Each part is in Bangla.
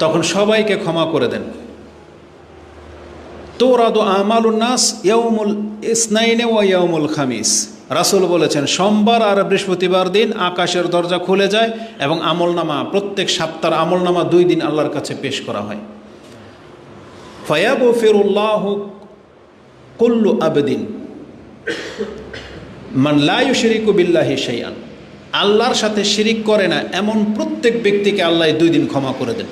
তখন সবাইকে ক্ষমা করে দেন। তুরাদু আমালুন নাস ইয়াউমুল ইসনাইনে ওয়া ইয়াউমুল খামিস, রাসূল বলেছেন সোমবার আর বৃহস্পতিবার দিন আকাশের দরজা খুলে যায় এবং আমলনামা, প্রত্যেক সপ্তাহের আমলনামা 2 দিন আল্লাহর কাছে পেশ করা হয়। ফায়াগফিরুল্লাহু কুল্লু আবদিন মান লা ইউশরিকু বিল্লাহি শাইআন, আল্লাহর সাথে শিরিক করে না এমন প্রত্যেক ব্যক্তিকে আল্লাহ 2 দিন ক্ষমা করে দেন।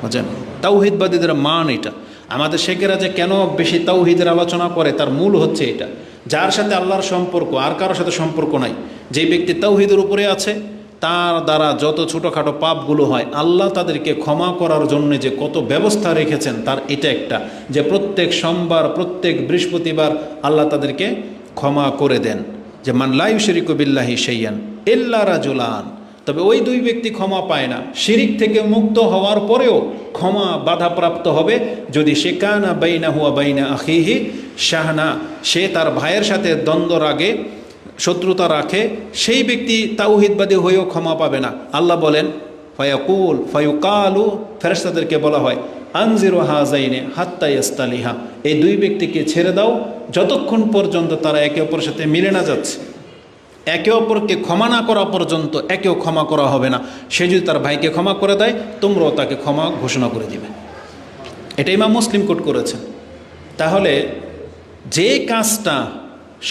বুঝছেন, তাওহীদবাদীদের মান এটা। আমাদের শেখেরা যে কেন বেশি তাওহীদের আলোচনা করে তার মূল হচ্ছে এটা, যার সাথে আল্লাহর সম্পর্ক আর কারোর সাথে সম্পর্ক নাই, যেই ব্যক্তি তাওহীদের উপরে আছে তার দ্বারা যত ছোটোখাটো পাপগুলো হয় আল্লাহ তাদেরকে ক্ষমা করার জন্য যে কত ব্যবস্থা রেখেছেন তার এটা একটা, যে প্রত্যেক সোমবার প্রত্যেক বৃহস্পতিবার আল্লাহ তাদেরকে ক্ষমা করে দেন। যে মান লা ইউশরিকু বিল্লাহি শাইআন ইল্লা রাজুলান, তবে ওই 2 ব্যক্তি ক্ষমা পায় না। শিরিক থেকে মুক্ত হওয়ার পরেও ক্ষমা বাধাপ্রাপ্ত হবে যদি সে কানা বাইনাহু ওয়া বাইনা আখিহি শাহনা, সে তার ভাইয়ের সাথে দ্বন্দ্ব রাগে শত্রুতা রাখে, সেই ব্যক্তি তাওহীদবাদী হয়েও ক্ষমা পাবে না। আল্লাহ বলেন ফায়ুকালু, ফেরেশতাদেরকে বলা হয় আনজিরু হাযাইনি হাত্তা ইয়াস্তালিহা, এই 2 ব্যক্তিকে ছেড়ে দাও যতক্ষণ পর্যন্ত তারা একে অপরের সাথে মিলে না যাচ্ছে, একে অপরকে ক্ষমা না করা পর্যন্ত একেও ক্ষমা করা হবে না। সে যদি তার ভাইকে ক্ষমা করে দেয় তোমরাও তাকে ক্ষমা ঘোষণা করে দিবে। এটা ইমাম মুসলিম কোট করেছেন। তাহলে যে কাজটা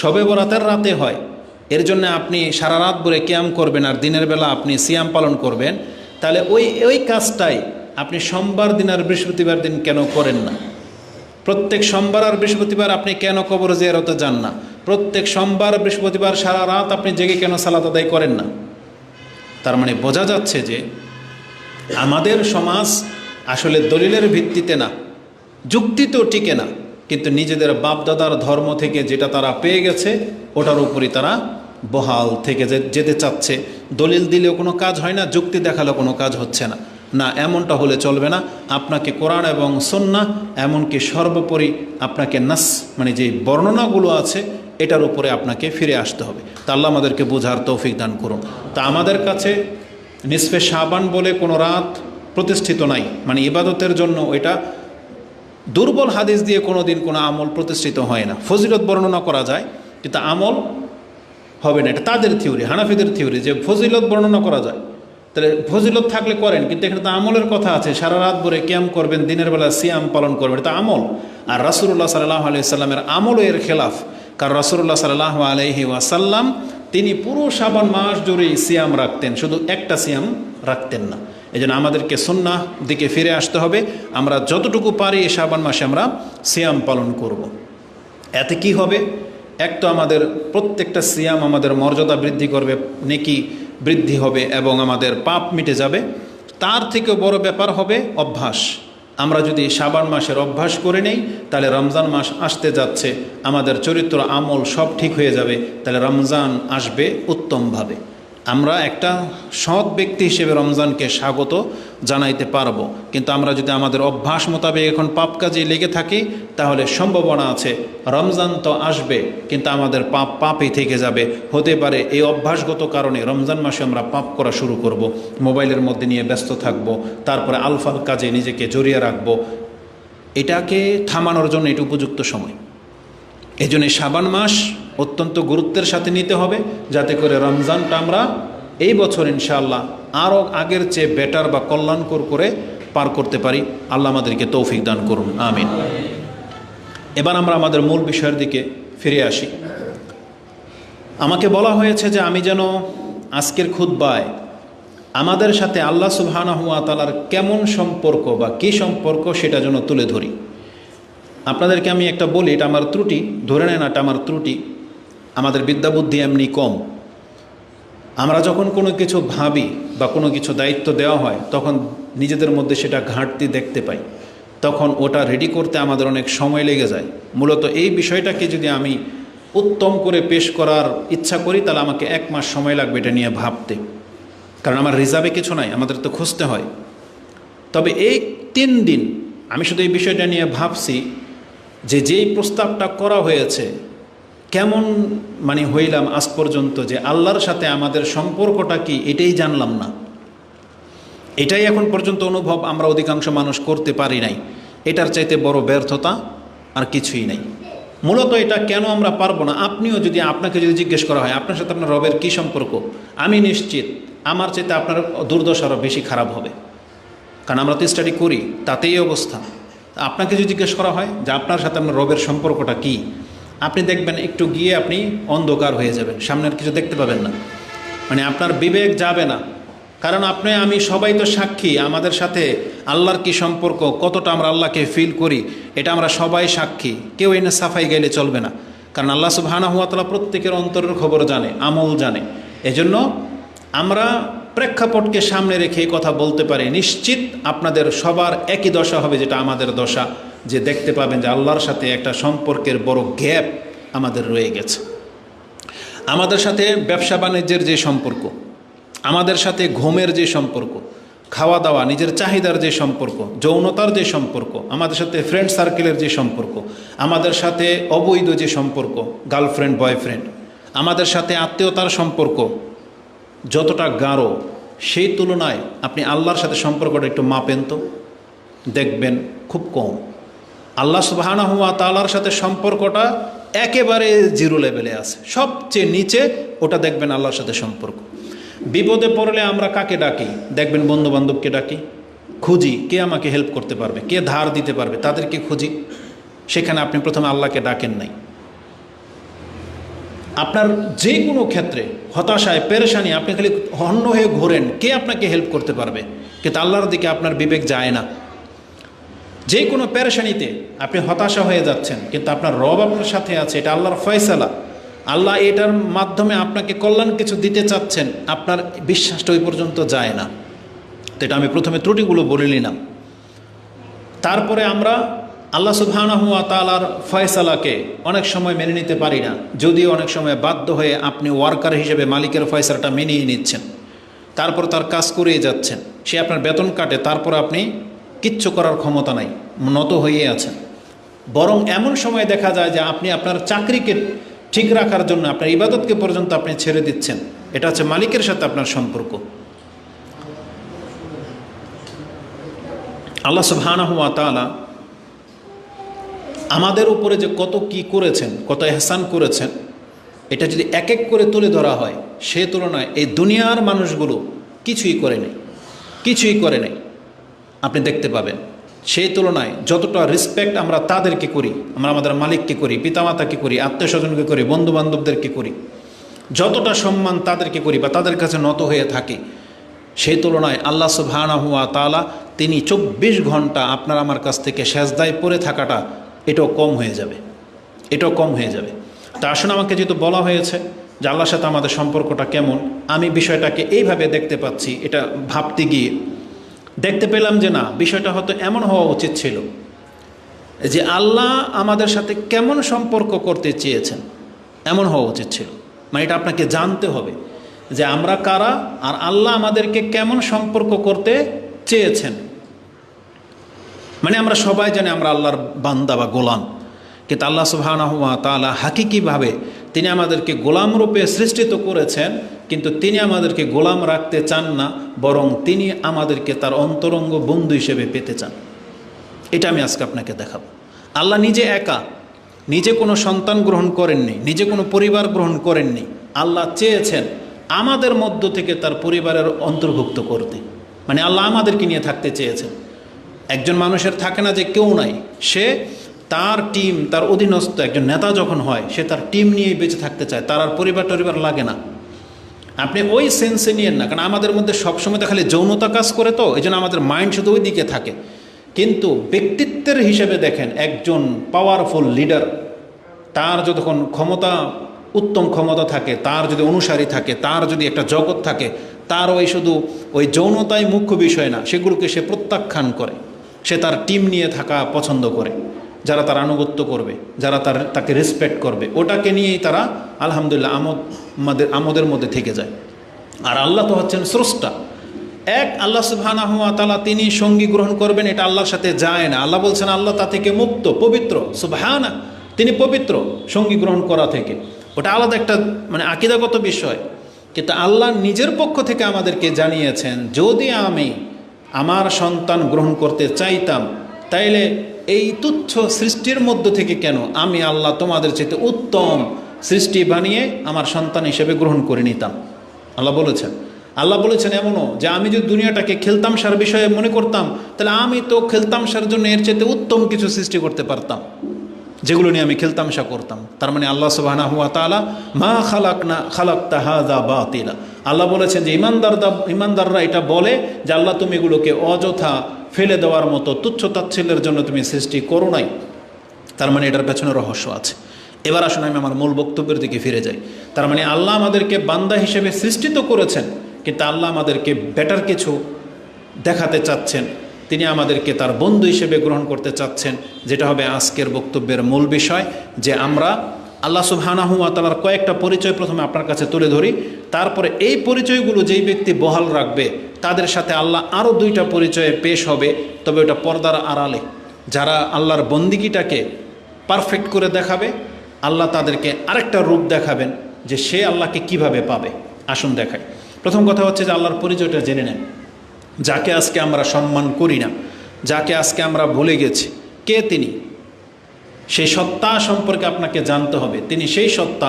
শবে বরাতের রাতে হয় এর জন্য আপনি সারা রাত ভরে কিয়াম করবেন আর দিনের বেলা আপনি সিয়াম পালন করবেন, তাহলে ওই কাজটাই আপনি সোমবার দিন আর বৃহস্পতিবার দিন কেন করেন না? প্রত্যেক সোমবার আর বৃহস্পতিবার আপনি কেন কবর জিয়ারতে যান না? প্রত্যেক সোমবার বৃহস্পতিবার সারা রাত আপনি জেগে কেন সালাত আদায় করেন না? তার মানে বোঝা যাচ্ছে যে আমাদের সমাজ আসলে দলিলের ভিত্তিতে না, যুক্তিতেও টিকে না, কিন্তু নিজেদের বাপদাদার ধর্ম থেকে যেটা তারা পেয়ে গেছে ওটার উপরই তারা বহাল থেকে যেতে চাচ্ছে। দলিল দিলেও কোনো কাজ হয় না, যুক্তি দেখালেও কোনো কাজ হচ্ছে না। না, এমনটা হলে চলবে না। আপনাকে কোরআন এবং সুন্নাহ, এমনকি সর্বোপরি আপনাকে নাস মানে যে বর্ণনাগুলো আছে এটার উপরে আপনাকে ফিরে আসতে হবে। তা আল্লাহ আমাদেরকে বোঝার তৌফিক দান করুন। তা আমাদের কাছে নিসফে শাবান বলে কোনো রাত প্রতিষ্ঠিত নাই, মানে ইবাদতের জন্য এটা দুর্বল হাদিস দিয়ে কোনো দিন কোনো আমল প্রতিষ্ঠিত হয় না। ফজিলত বর্ণনা করা যায় কিন্তু আমল হবে না, এটা তাদের থিওরি, হানাফিদের থিওরি যে ফজিলত বর্ণনা করা যায়। তাহলে ফজিলত থাকলে করেন, কিন্তু এখানে তো আমলের কথা আছে, সারা রাত ভরে কিয়াম করবেন, দিনের বেলা সিয়াম পালন করবেন, এটা আমল। আর রাসূলুল্লাহ সাল্লাল্লাহু আলাইহি ওয়াসাল্লামের আমলও এর খেলাফ। কারণ রাসূলুল্লাহ সাল্লাল্লাহু আলাইহি ওয়াসাল্লাম তিনি পুরো শাবান মাস জুড়েই সিয়াম রাখতেন, শুধু একটা সিয়াম রাখতেন না। এই জন্য আমাদেরকে সুন্নাহ দিকে ফিরে আসতে হবে। আমরা যতটুকু পারি এই শাবান মাসে আমরা সিয়াম পালন করব। এতে কি হবে? এক তো আমাদের প্রত্যেকটা সিয়াম আমাদের মর্যাদা বৃদ্ধি করবে, নেকি বৃদ্ধি হবে এবং আমাদের পাপ মিটে যাবে। তার থেকেও বড় ব্যাপার হবে অভ্যাস। আমরা যদি শাবান মাসের অভ্যাস করে নেই তাহলে রমজান মাস আসতে যাচ্ছে, আমাদের চরিত্র আমল সব ঠিক হয়ে যাবে, তাহলে রমজান আসবে উত্তমভাবে। আমরা একটা সৎ ব্যক্তি হিসেবে রমজানকে স্বাগত জানাইতে পারবো। কিন্তু আমরা যদি আমাদের অভ্যাস মোতাবেক এখন পাপ কাজে লেগে থাকি তাহলে সম্ভাবনা আছে রমজান তো আসবে কিন্তু আমাদের পাপই থেকে যাবে। হতে পারে এই অভ্যাসগত কারণে রমজান মাসে আমরা পাপ করা শুরু করব, মোবাইলের মধ্যে নিয়ে ব্যস্ত থাকব, তারপরে আলফাল কাজে নিজেকে জড়িয়ে রাখবো। এটাকে থামানোর জন্য এটা উপযুক্ত সময়। এই জন্য শাবান মাস অত্যন্ত গুরুত্বের সাথে নিতে হবে, যাতে করে রমজানটা আমরা এই বছর ইনশাআল্লাহ আরও আগের চেয়ে বেটার বা কল্যাণকর করে পার করতে পারি। আল্লাহ আমাদেরকে তৌফিক দান করুন, আমিন। এবার আমরা আমাদের মূল বিষয়ের দিকে ফিরে আসি। আমাকে বলা হয়েছে যে আমি যেন আজকের খুতবায় আমাদের সাথে আল্লাহ সুবহানাহু ওয়া তাআলার কেমন সম্পর্ক বা কী সম্পর্ক সেটা যেন তুলে ধরি। আপনাদেরকে আমি একটা বলি, এটা আমার ত্রুটি, ধরে নেন এটা আমার ত্রুটি। আমাদের বিদ্যা বুদ্ধি এমনি কম। আমরা যখন কোনো কিছু ভাবি বা কোনো কিছু দায়িত্ব দেওয়া হয় তখন নিজেদের মধ্যে সেটা ঘাটতি দেখতে পাই, তখন ওটা রেডি করতে আমাদের অনেক সময় লেগে যায়। মূলত এই বিষয়টাকে যদি আমি উত্তম করে পেশ করার ইচ্ছা করি তাহলে আমাকে 1 মাস সময় লাগবে এটা নিয়ে ভাবতে, কারণ আমার রিজার্ভে কিছু নাই, আমাদের তো খুঁজতে হয়। তবে এই 3 দিন আমি শুধু এই বিষয়টা নিয়ে ভাবছি যে যেই প্রস্তাবটা করা হয়েছে কেমন মানে হইলাম আজ পর্যন্ত, যে আল্লাহর সাথে আমাদের সম্পর্কটা কি এটাই জানলাম না। এটাই এখন পর্যন্ত অনুভব আমরা অধিকাংশ মানুষ করতে পারি নাই। এটার চাইতে বড় ব্যর্থতা আর কিছুই নাই। মূলত এটা কেন আমরা পারবো না, আপনাকে যদি জিজ্ঞেস করা হয় আপনার সাথে আপনার রবের কী সম্পর্ক, আমি নিশ্চিত আমার চাইতে আপনার দুর্দশা আরও বেশি খারাপ হবে। কারণ আমরা তো স্টাডি করি, তাতেই অবস্থা। আপনাকে যদি জিজ্ঞেস করা হয় যে আপনার সাথে আপনার রবের সম্পর্কটা কী, আপনি দেখবেন একটু গিয়ে আপনি অন্ধকার হয়ে যাবেন, সামনের কিছু দেখতে পাবেন না, মানে আপনার বিবেক যাবে না। কারণ আমি সবাই তো সাক্ষী, আমাদের সাথে আল্লাহর কি সম্পর্ক, কতটা আমরা আল্লাহকে ফিল করি, এটা আমরা সবাই সাক্ষী। কেউ এনে সাফাই গেলে চলবে না, কারণ আল্লাহ সুবহানাহু ওয়া তাআলা প্রত্যেকের অন্তরের খবর জানে, আমল জানে। এজন্য আমরা প্রেক্ষাপটকে সামনে রেখে কথা বলতে পারি, নিশ্চিত আপনাদের সবার একই দশা হবে যেটা আমাদের দশা, যে দেখতে পাবেন যে আল্লাহর সাথে একটা সম্পর্কের বড় গ্যাপ আমাদের রয়ে গেছে। আমাদের সাথে ব্যবসা বাণিজ্যের যে সম্পর্ক, আমাদের সাথে ঘুমের যে সম্পর্ক, খাওয়া দাওয়া, নিজের চাহিদার যে সম্পর্ক, যৌনতার যে সম্পর্ক, আমাদের সাথে ফ্রেন্ড সার্কেলের যে সম্পর্ক, আমাদের সাথে অবৈধ যে সম্পর্ক, গার্লফ্রেন্ড বয়ফ্রেন্ড, আমাদের সাথে আত্মীয়তার সম্পর্ক যতটা গাঢ়, সেই তুলনায় আপনি আল্লাহর সাথে সম্পর্কটা একটু মাপেন তো, দেখবেন খুব কম। আল্লাহ সুবহানাহু ওয়া তাআলার সাথে সম্পর্কটা একেবারে জিরো লেভেলে আছে, সবচেয়ে নিচে ওটা দেখবেন আল্লাহর সাথে সম্পর্ক। বিপদে পড়লে আমরা কাকে ডাকি? দেখবেন বন্ধু বান্ধবকে ডাকি, খুঁজি কে আমাকে হেল্প করতে পারবে, কে ধার দিতে পারবে, তাদেরকে খুঁজি। সেখানে আপনি প্রথমে আল্লাহকে ডাকেন নাই। আপনার যে কোনো ক্ষেত্রে হতাশায় পেরেশানি, আপনি খালি হন্য হয়ে ঘোরেন কে আপনাকে হেল্প করতে পারবে, কিন্তু আল্লাহর দিকে আপনার বিবেক যায় না। যে কোনো পেরেশানিতে আপনি হতাশা হয়ে যাচ্ছেন, কিন্তু আপনার রব আপনার সাথে আছে, এটা আল্লাহর ফয়সালা। আল্লাহ এটার মাধ্যমে আপনাকে কল্যাণ কিছু দিতে চাচ্ছেন, আপনার বিশ্বাসটা ওই পর্যন্ত যায় না। তো এটা আমি প্রথমে ত্রুটিগুলো বলে নিলাম। তারপরে আমরা আল্লাহ সুবহানাহু ওয়া তাআলার ফয়সালাকে অনেক সময় মেনে নিতে পারি না, যদিও অনেক সময় বাধ্য হয়ে আপনি ওয়ার্কার হিসেবে মালিকের ফয়সালাটা মেনেই নিচ্ছেন, তারপর তার কাজ করেই যাচ্ছেন, সে আপনার বেতন কাটে, তারপর আপনি কিচ্ছু করার ক্ষমতা নাই, নত হয়ে আছেন। বরং এমন সময় দেখা যায় যে আপনি আপনার চাকরিকে ঠিক রাখার জন্য আপনার ইবাদতকে পর্যন্ত আপনি ছেড়ে দিচ্ছেন। এটা হচ্ছে মালিকের সাথে আপনার সম্পর্ক। আল্লাহ সুবহানাহু ওয়া তাআলা আমাদের উপরে যে কত কি করেছেন, কত ইহসান করেছেন, এটা যদি এক এক করে তুলে ধরা হয়, সে তুলনায় এই দুনিয়ার মানুষগুলো কিছুই করে নেই, কিছুই করে নেই। আপনি দেখতে পাবেন সেই তুলনায় যতটা রেসপেক্ট আমরা তাদেরকে করি, আমরা আমাদের মালিককে করি, পিতামাতাকে করি, আত্মীয় স্বজনকে করি, বন্ধু বান্ধবদেরকে করি, যতটা সম্মান তাদেরকে করি বা তাদের কাছে নত হয়ে থাকি, সেই তুলনায় আল্লাহ সুবহানাহু ওয়া তাআলা তিনি 24 ঘন্টা আপনার আমার কাছ থেকে সেজদায় পড়ে থাকাটা এটাও কম হয়ে যাবে, এটাও কম হয়ে যাবে। তা আসলে আমাকে যেহেতু বলা হয়েছে যে আল্লাহর সাথে আমাদের সম্পর্কটা কেমন, আমি বিষয়টাকে এইভাবে দেখতে পাচ্ছি। এটা ভাবতে গিয়ে দেখতে পেলাম যে না, বিষয়টা হয়তো এমন হওয়া উচিত ছিল যে আল্লাহ আমাদের সাথে কেমন সম্পর্ক করতে চেয়েছেন, এমন হওয়া উচিত ছিল। মানে এটা আপনাকে জানতে হবে যে আমরা কারা আর আল্লাহ আমাদেরকে কেমন সম্পর্ক করতে চেয়েছেন। মানে আমরা সবাই জানি আমরা আল্লাহর বান্দা বা গোলাম, কিন্তু আল্লাহ সুবহানাহু ওয়া তাআলা হাকিকিভাবে তিনি আমাদেরকে গোলাম রূপে সৃষ্টিত করেছেন, কিন্তু তিনি আমাদেরকে গোলাম রাখতে চান না, বরং তিনি আমাদেরকে তার অন্তরঙ্গ বন্ধু হিসেবে পেতে চান। এটা আমি আজকে আপনাকে দেখাবো। আল্লাহ নিজে একা, নিজে কোনো সন্তান গ্রহণ করেননি, নিজে কোনো পরিবার গ্রহণ করেননি। আল্লাহ চেয়েছেন আমাদের মধ্য থেকে তার পরিবারের অন্তর্ভুক্ত করতে, মানে আল্লাহ আমাদেরকে নিয়ে থাকতে চেয়েছেন। একজন মানুষের থাকে না যে কেউ নাই, সে তার টিম, তার অধীনস্থ একজন নেতা যখন হয়, সে তার টিম নিয়েই বেঁচে থাকতে চায়, তার আর পরিবার টরিবার লাগে না। আপনি ওই সেন্সে নিয়েন না, কারণ আমাদের মধ্যে সবসময় তো খালি যৌনতা কাজ করে, তো এই জন্য আমাদের মাইন্ড শুধু ওই দিকে থাকে। কিন্তু ব্যক্তিত্বের হিসেবে দেখেন, একজন পাওয়ারফুল লিডার, তার যতক্ষণ ক্ষমতা, উত্তম ক্ষমতা থাকে, তার যদি অনুসারী থাকে, তার যদি একটা জগৎ থাকে, তার ওই শুধু ওই যৌনতাই মুখ্য বিষয় না, সেগুলোকে সে প্রত্যাখ্যান করে। সে তার টিম নিয়ে থাকা পছন্দ করে, যারা তার আনুগত্য করবে, যারা তাকে রেসপেক্ট করবে, ওটাকে নিয়েই তারা আলহামদুলিল্লাহ আমোদের মধ্যে থেকে যায়। আর আল্লাহ তো হচ্ছেন স্রষ্টা এক। আল্লাহ সুবহানাহু ওয়া তাআলা তিনি সঙ্গী গ্রহণ করবেন, এটা আল্লাহর সাথে যায় না। আল্লাহ বলছেন আল্লাহ তা থেকে মুক্ত, পবিত্র, সুবহানা, তিনি পবিত্র সঙ্গী গ্রহণ করা থেকে। ওটা আলাদা একটা মানে আকীদাগত বিষয়। কিন্তু আল্লাহ নিজের পক্ষ থেকে আমাদেরকে জানিয়েছেন, যদি আমি আমার সন্তান গ্রহণ করতে চাইতাম, তাইলে এই তুচ্ছ সৃষ্টির মধ্য থেকে কেন আমি আল্লাহ তোমাদের চাইতে উত্তম সৃষ্টি বানিয়ে আমার সন্তান হিসেবে গ্রহণ করে নিতাম। আল্লাহ বলেছেন এমনও যে আমি যদি দুনিয়াটাকে খেলতামশার বিষয়ে মনে করতাম, তাহলে আমি তো খেলতামশার জন্য এর চাইতে উত্তম কিছু সৃষ্টি করতে পারতাম, যেগুলো নিয়ে আমি খেলতামশা করতাম। তার মানে আল্লাহ সুবহানাহু ওয়া তাআলা মা খালাকতা হাযা বাতিলা, আল্লাহ বলেছেন যে ইমানদাররা এটা বলে যে আল্লাহ তুমি এগুলোকে অযথা ফেলে দেওয়ার মতো তুচ্ছ তাচ্ছিল্যের জন্য তুমি সৃষ্টি করো নাই। তার মানে এটার পেছনে রহস্য আছে। এবার আসুন আমি আমার মূল বক্তব্যের দিকে ফিরে যাই। তার মানে আল্লাহ আমাদেরকে বান্দা হিসেবে সৃষ্টি তো করেছেন, কিন্তু আল্লাহ আমাদেরকে বেটার কিছু দেখাতে চাচ্ছেন, তিনি আমাদেরকে তার বন্ধু হিসেবে গ্রহণ করতে চাচ্ছেন, যেটা হবে আজকের বক্তব্যের মূল বিষয়। যে আমরা আল্লাহ সুবহানাহু ওয়া তাআলার কয়েকটা পরিচয় প্রথমে আপনার কাছে তুলে ধরি, তারপরে এই পরিচয়গুলো যেই ব্যক্তি বহাল রাখবে তাদের সাথে আল্লাহ আরও দুইটা পরিচয়ে পেশ হবে, তবে ওটা পর্দার আড়ালে। যারা আল্লাহর বন্দিগিটাকে পারফেক্ট করে দেখাবে, আল্লাহ তাদেরকে আরেকটা রূপ দেখাবেন যে সে আল্লাহকে কিভাবে পাবে। আসুন দেখায়। প্রথম কথা হচ্ছে যে আল্লাহর পরিচয়টা জেনে নেন। যাকে আজকে আমরা সম্মান করি না, যাকে আজকে আমরা ভুলে গেছি, কে তিনি? সেই সত্তা সম্পর্কে আপনাকে জানতে হবে। তিনি সেই সত্তা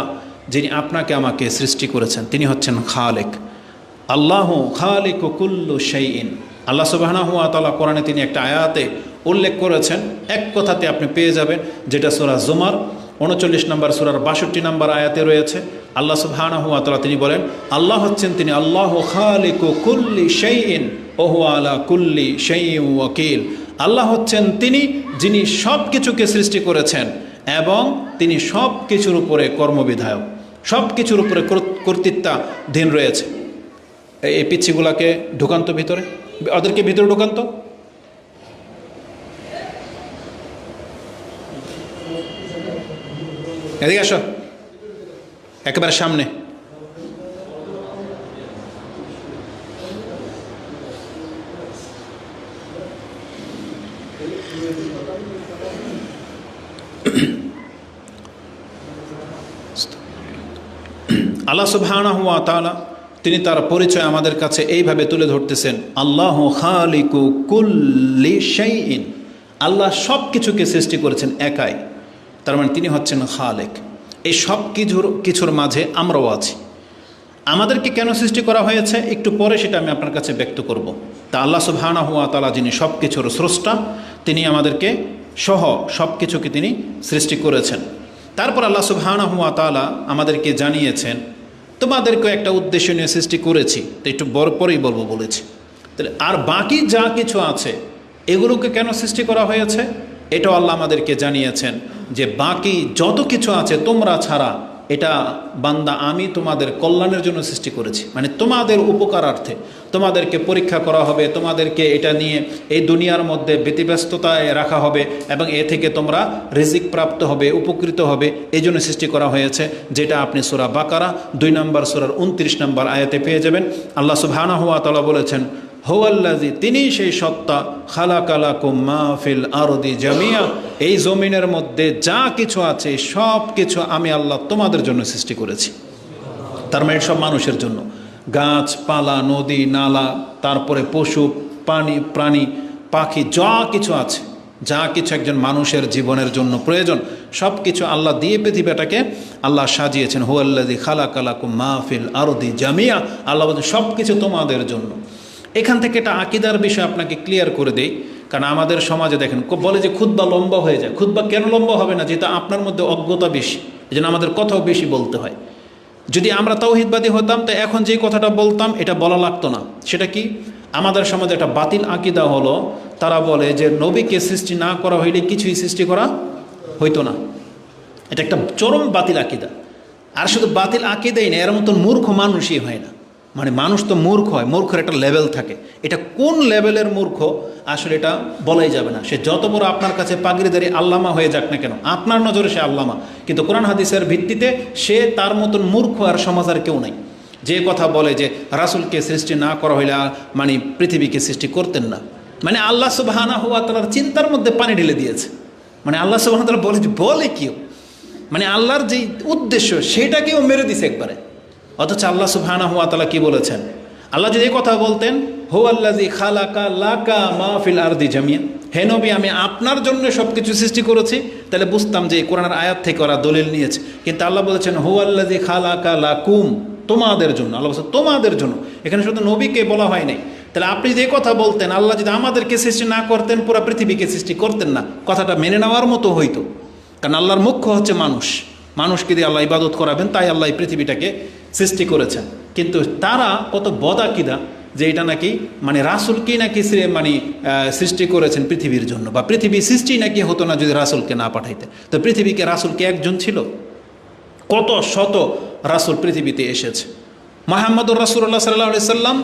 যিনি আপনাকে আমাকে সৃষ্টি করেছেন। তিনি হচ্ছেন খালেক। আল্লাহু খালিকু কুল্লু শাইইন। আল্লাহ সুবহানাহু ওয়া তাআলা কোরআনে তিনি একটা আয়াতে উল্লেখ করেছেন, এক কথাতে আপনি পেয়ে যাবেন, যেটা সূরা জুমার 39 নম্বর সূরার 62 নম্বর আয়াতে রয়েছে। আল্লাহ সুবহানাহু ওয়া তাআলা তিনি বলেন, আল্লাহ হচ্ছেন তিনি আল্লাহু খালিকু কুল্লি শাইইন ওয়া হুয়া আলা কুল্লি শাইইন ওয়াকিল। আল্লাহ হচ্ছেন তিনি যিনি সব কিছুকে সৃষ্টি করেছেন এবং তিনি সব কিছুর উপরে কর্মবিধায়ক, সব কিছুর উপরে কর্তৃত্বাধীন রয়েছে। এই পিচ্ছিগুলাকে ঢুকান্ত ভিতরে, ওদেরকে ভিতরে ঢুকান্ত। এদিকে আসো, একেবারে সামনে। আল্লাহ সুবহানাহু ওয়া তাআলা তিনি তার পরিচয় আমাদের কাছে এইভাবে তুলে ধরতেছেন, আল্লাহু খালিকু কুল্লি শাইইন। আল্লাহ সব কিছুকে সৃষ্টি করেছেন একাই, তার মানে তিনি হচ্ছেন খালেক। এই সব কিছুর মাঝে আমরাও আছি। আমাদেরকে কেন সৃষ্টি করা হয়েছে একটু পরে সেটা আমি আপনার কাছে ব্যক্ত করব। তা আল্লাহ সুবহানাহু ওয়া তাআলা যিনি সব কিছুর স্রষ্টা, তিনি আমাদেরকে সহ সব কিছুকে তিনি সৃষ্টি করেছেন। তারপর আল্লাহ সুবহানাহু ওয়া তাআলা আমাদেরকে জানিয়েছেন, তোমাদেরকে একটা উদ্দেশ্য নিয়ে সৃষ্টি করেছি, তো একটু বড় পরেই বলবো বলেছি। তাহলে আর বাকি যা কিছু আছে এগুলোকে কেন সৃষ্টি করা হয়েছে এটাও আল্লাহ আমাদেরকে জানিয়েছেন, যে বাকি যত কিছু আছে তোমরা ছাড়া এটা বান্দা আমি তোমাদের কল্যাণের জন্য সৃষ্টি করেছি। মানে তোমাদের উপকারার্থে তোমাদেরকে পরীক্ষা করা হবে, তোমাদেরকে এটা নিয়ে এই দুনিয়ার মধ্যে ব্যতিব্যস্ততায় রাখা হবে এবং এ থেকে তোমরা রিজিক প্রাপ্ত হবে, উপকৃত হবে, এই জন্য সৃষ্টি করা হয়েছে। যেটা আপনি সূরা বাকারা 2 নম্বর সূরার 29 নম্বর আয়াতে পেয়ে যাবেন। আল্লাহ সুবহানাহু ওয়া তাআলা বলেছেন, হুয়াল্লাযী, তিনি সেই সত্তা, খালাকা লাকুম মা ফিল আরদি জামিয়া, এই জমিনের মধ্যে যা কিছু আছে সব কিছু আমি আল্লাহ তোমাদের জন্য সৃষ্টি করেছি। তার মানে সব মানুষের জন্য, গাছপালা, নদী নালা, তারপরে পশু প্রাণী পাখি যা কিছু আছে, যা কিছু একজন মানুষের জীবনের জন্য প্রয়োজন সব কিছু আল্লাহ দিয়ে পৃথিবীটাকে আল্লাহ সাজিয়েছেন। হুয়াল্লাযী খালাকা লাকুম মা ফিল আরদি জামিয়া, আল্লাহ বলেন সব কিছু তোমাদের জন্য। এখান থেকে একটা আকীদার বিষয় আপনাকে ক্লিয়ার করে দেই, কারণ আমাদের সমাজে দেখেন বলে যে খুতবা লম্বা হয়ে যায়। খুতবা কেন লম্বা হবে না? যেটা আপনার মধ্যে অজ্ঞতা বেশি, এই জন্য আমাদের কথাও বেশি বলতে হয়। যদি আমরা তাওহীদবাদী হতাম তো এখন যে কথাটা বলতাম এটা বলা লাগতো না। সেটা কি? আমাদের সমাজে একটা বাতিল আকীদা হলো, তারা বলে যে নবীকে সৃষ্টি না করা হইলে কিছুই সৃষ্টি করা হইতো না। এটা একটা চরম বাতিল আকীদা। আর শুধু বাতিল আকীদাই না, এর মতন মূর্খ মানুষই হয় না। মানে মানুষ তো মূর্খ হয়, মূর্খের একটা লেভেল থাকে। এটা কোন লেভেলের মূর্খ আসলে এটা বলাই যাবে না। সে যত বড় আপনার কাছে পাগড়িদারি আল্লামা হয়ে যাক না কেন, আপনার নজরে সে আল্লামা, কিন্তু কোরআন হাদিসের ভিত্তিতে সে তার মতন মূর্খ আর সমাজ আর কেউ নাই। যে কথা বলে যে রাসূলকে সৃষ্টি না করা হইলে মানে পৃথিবীকে সৃষ্টি করতেন না, মানে আল্লাহ সুবহানাহু ওয়া তাআলার চিন্তার মধ্যে পানি ঢেলে দিয়েছে। মানে আল্লাহ সুবহানাহু ওয়া তাআলা বলে কেউ, মানে আল্লাহর যেই উদ্দেশ্য সেটাকেও মেরে দিছে একবারে। অথচ আল্লাহ সুবহানাহু ওয়া তাআলা কি বলেছেন? আল্লাহ যদি এই কথা বলতেন, হুয়াল্লাযী খালাকা লাকা মা ফিল আরদি জামিয়া, হে নবী আমি আপনার জন্য সব কিছু সৃষ্টি করেছি, তাহলে বুঝতাম যে কোরআনের আয়াত থেকে ওরা দলিল নিয়েছে। কিন্তু আল্লাহ বলেছেন হুয়াল্লাযী খালাকা লাকুম, তোমাদের জন্য। আল্লাহ বলছে তোমাদের জন্য, এখানে শুধু নবীকে বলা হয় নাই। তাহলে আপনি যে কথা বলতেন, আল্লাহ যদি আমাদেরকে সৃষ্টি না করতেন পুরো পৃথিবীকে সৃষ্টি করতেন না, কথাটা মেনে নেওয়ার মতো হইতো। কারণ আল্লাহর মুখ্য হচ্ছে মানুষ, মানুষকে দিয়ে আল্লাহ ইবাদত করাবেন, তাই আল্লাহ এই পৃথিবীটাকে সৃষ্টি করেছেন। কিন্তু তারা কত বদাকিদা যে এটা নাকি মানে রাসূলকেই নাকি মানে সৃষ্টি করেছেন পৃথিবীর জন্য, বা পৃথিবী সৃষ্টি নাকি হতো না যদি রাসূলকে না পাঠাইতে। তো পৃথিবীকে রাসূলকে একজন ছিল? কত শত রাসূল পৃথিবীতে এসেছে। মুহাম্মদুর রাসূলুল্লাহ সাল্লাল্লাহু আলাইহি সাল্লাম